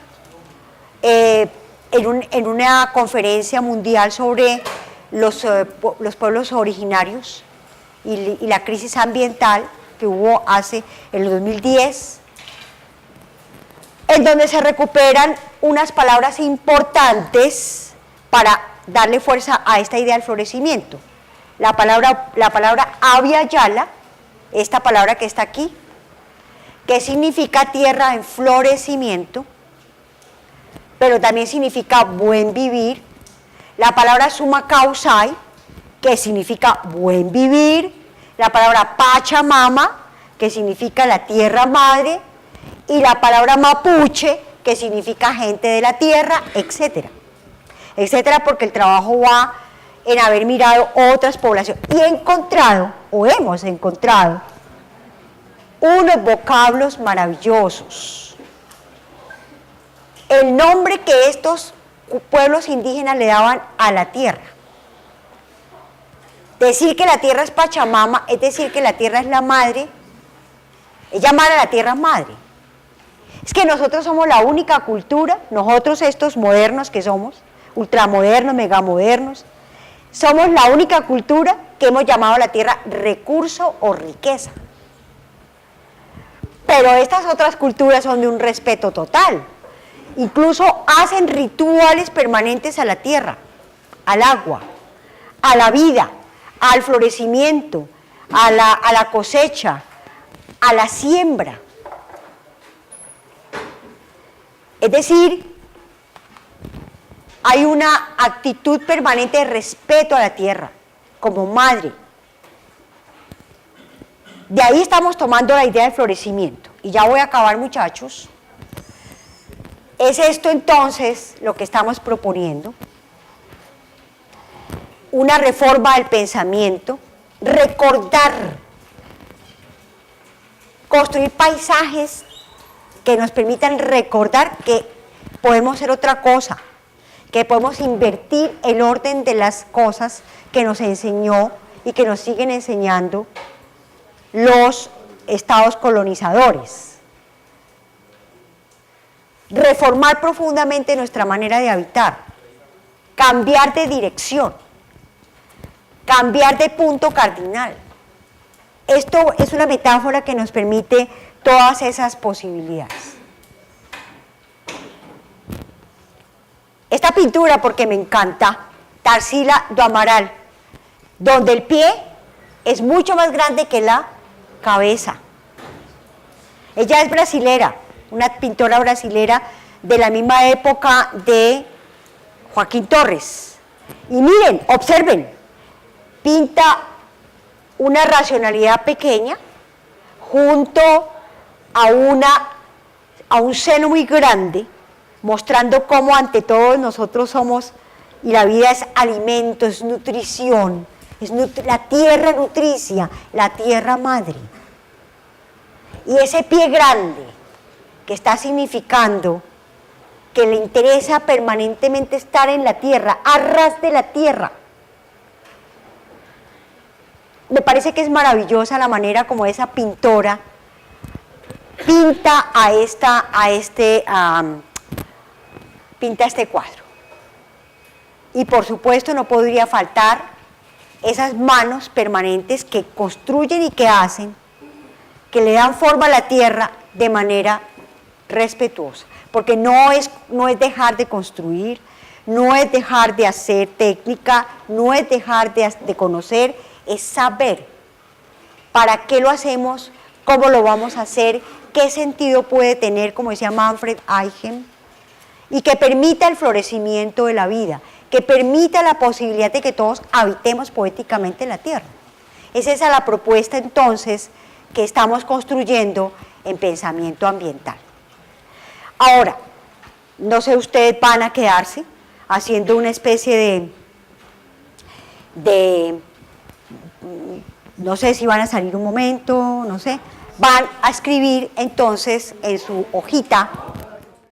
en una conferencia mundial sobre los pueblos originarios y la crisis ambiental que hubo en el 2010, en donde se recuperan unas palabras importantes para darle fuerza a esta idea del florecimiento. La palabra Abya Yala, esta palabra que está aquí, que significa tierra en florecimiento, pero también significa buen vivir. La palabra Suma Causai, que significa buen vivir. La palabra Pachamama, que significa la tierra madre. Y la palabra Mapuche, que significa gente de la tierra, etcétera. Etcétera, porque el trabajo va en haber mirado otras poblaciones. Y hemos encontrado, unos vocablos maravillosos. El nombre que estos pueblos indígenas le daban a la tierra. Decir que la tierra es Pachamama es decir que la tierra es la madre, es llamar a la tierra madre. Es que nosotros somos la única cultura, nosotros estos modernos que somos, ultramodernos, megamodernos, somos la única cultura que hemos llamado a la tierra recurso o riqueza. Pero estas otras culturas son de un respeto total. Incluso hacen rituales permanentes a la tierra, al agua, a la vida, al florecimiento, a la cosecha, a la siembra. Es decir, hay una actitud permanente de respeto a la tierra, como madre. De ahí estamos tomando la idea del florecimiento. Y ya voy a acabar, muchachos. ¿Es esto entonces lo que estamos proponiendo? Una reforma del pensamiento, recordar, construir paisajes que nos permitan recordar que podemos ser otra cosa, que podemos invertir el orden de las cosas que nos enseñó y que nos siguen enseñando los estados colonizadores. Reformar profundamente nuestra manera de habitar, cambiar de dirección, cambiar de punto cardinal. Esto es una metáfora que nos permite todas esas posibilidades. Esta pintura, porque me encanta, Tarsila do Amaral, donde el pie es mucho más grande que la cabeza. Ella es brasilera, una pintora brasilera de la misma época de Joaquín Torres. Y miren, observen, pinta una racionalidad pequeña junto a un seno muy grande, mostrando cómo ante todo nosotros somos, y la vida es alimento, es nutrición, es la tierra nutricia, la tierra madre. Y ese pie grande que está significando que le interesa permanentemente estar en la tierra, a ras de la tierra. Me parece que es maravillosa la manera como esa pintora pinta este cuadro. Y por supuesto no podría faltar esas manos permanentes que construyen y que hacen, que le dan forma a la tierra de manera respetuosa. Porque no es dejar de construir, no es dejar de hacer técnica, no es dejar de conocer, es saber para qué lo hacemos, cómo lo vamos a hacer, qué sentido puede tener, como decía Manfred Eichen, y que permita el florecimiento de la vida, que permita la posibilidad de que todos habitemos poéticamente la tierra. Es esa la propuesta entonces que estamos construyendo en pensamiento ambiental. Ahora, no sé, ustedes van a quedarse haciendo una especie no sé si van a salir un momento, no sé, van a escribir entonces en su hojita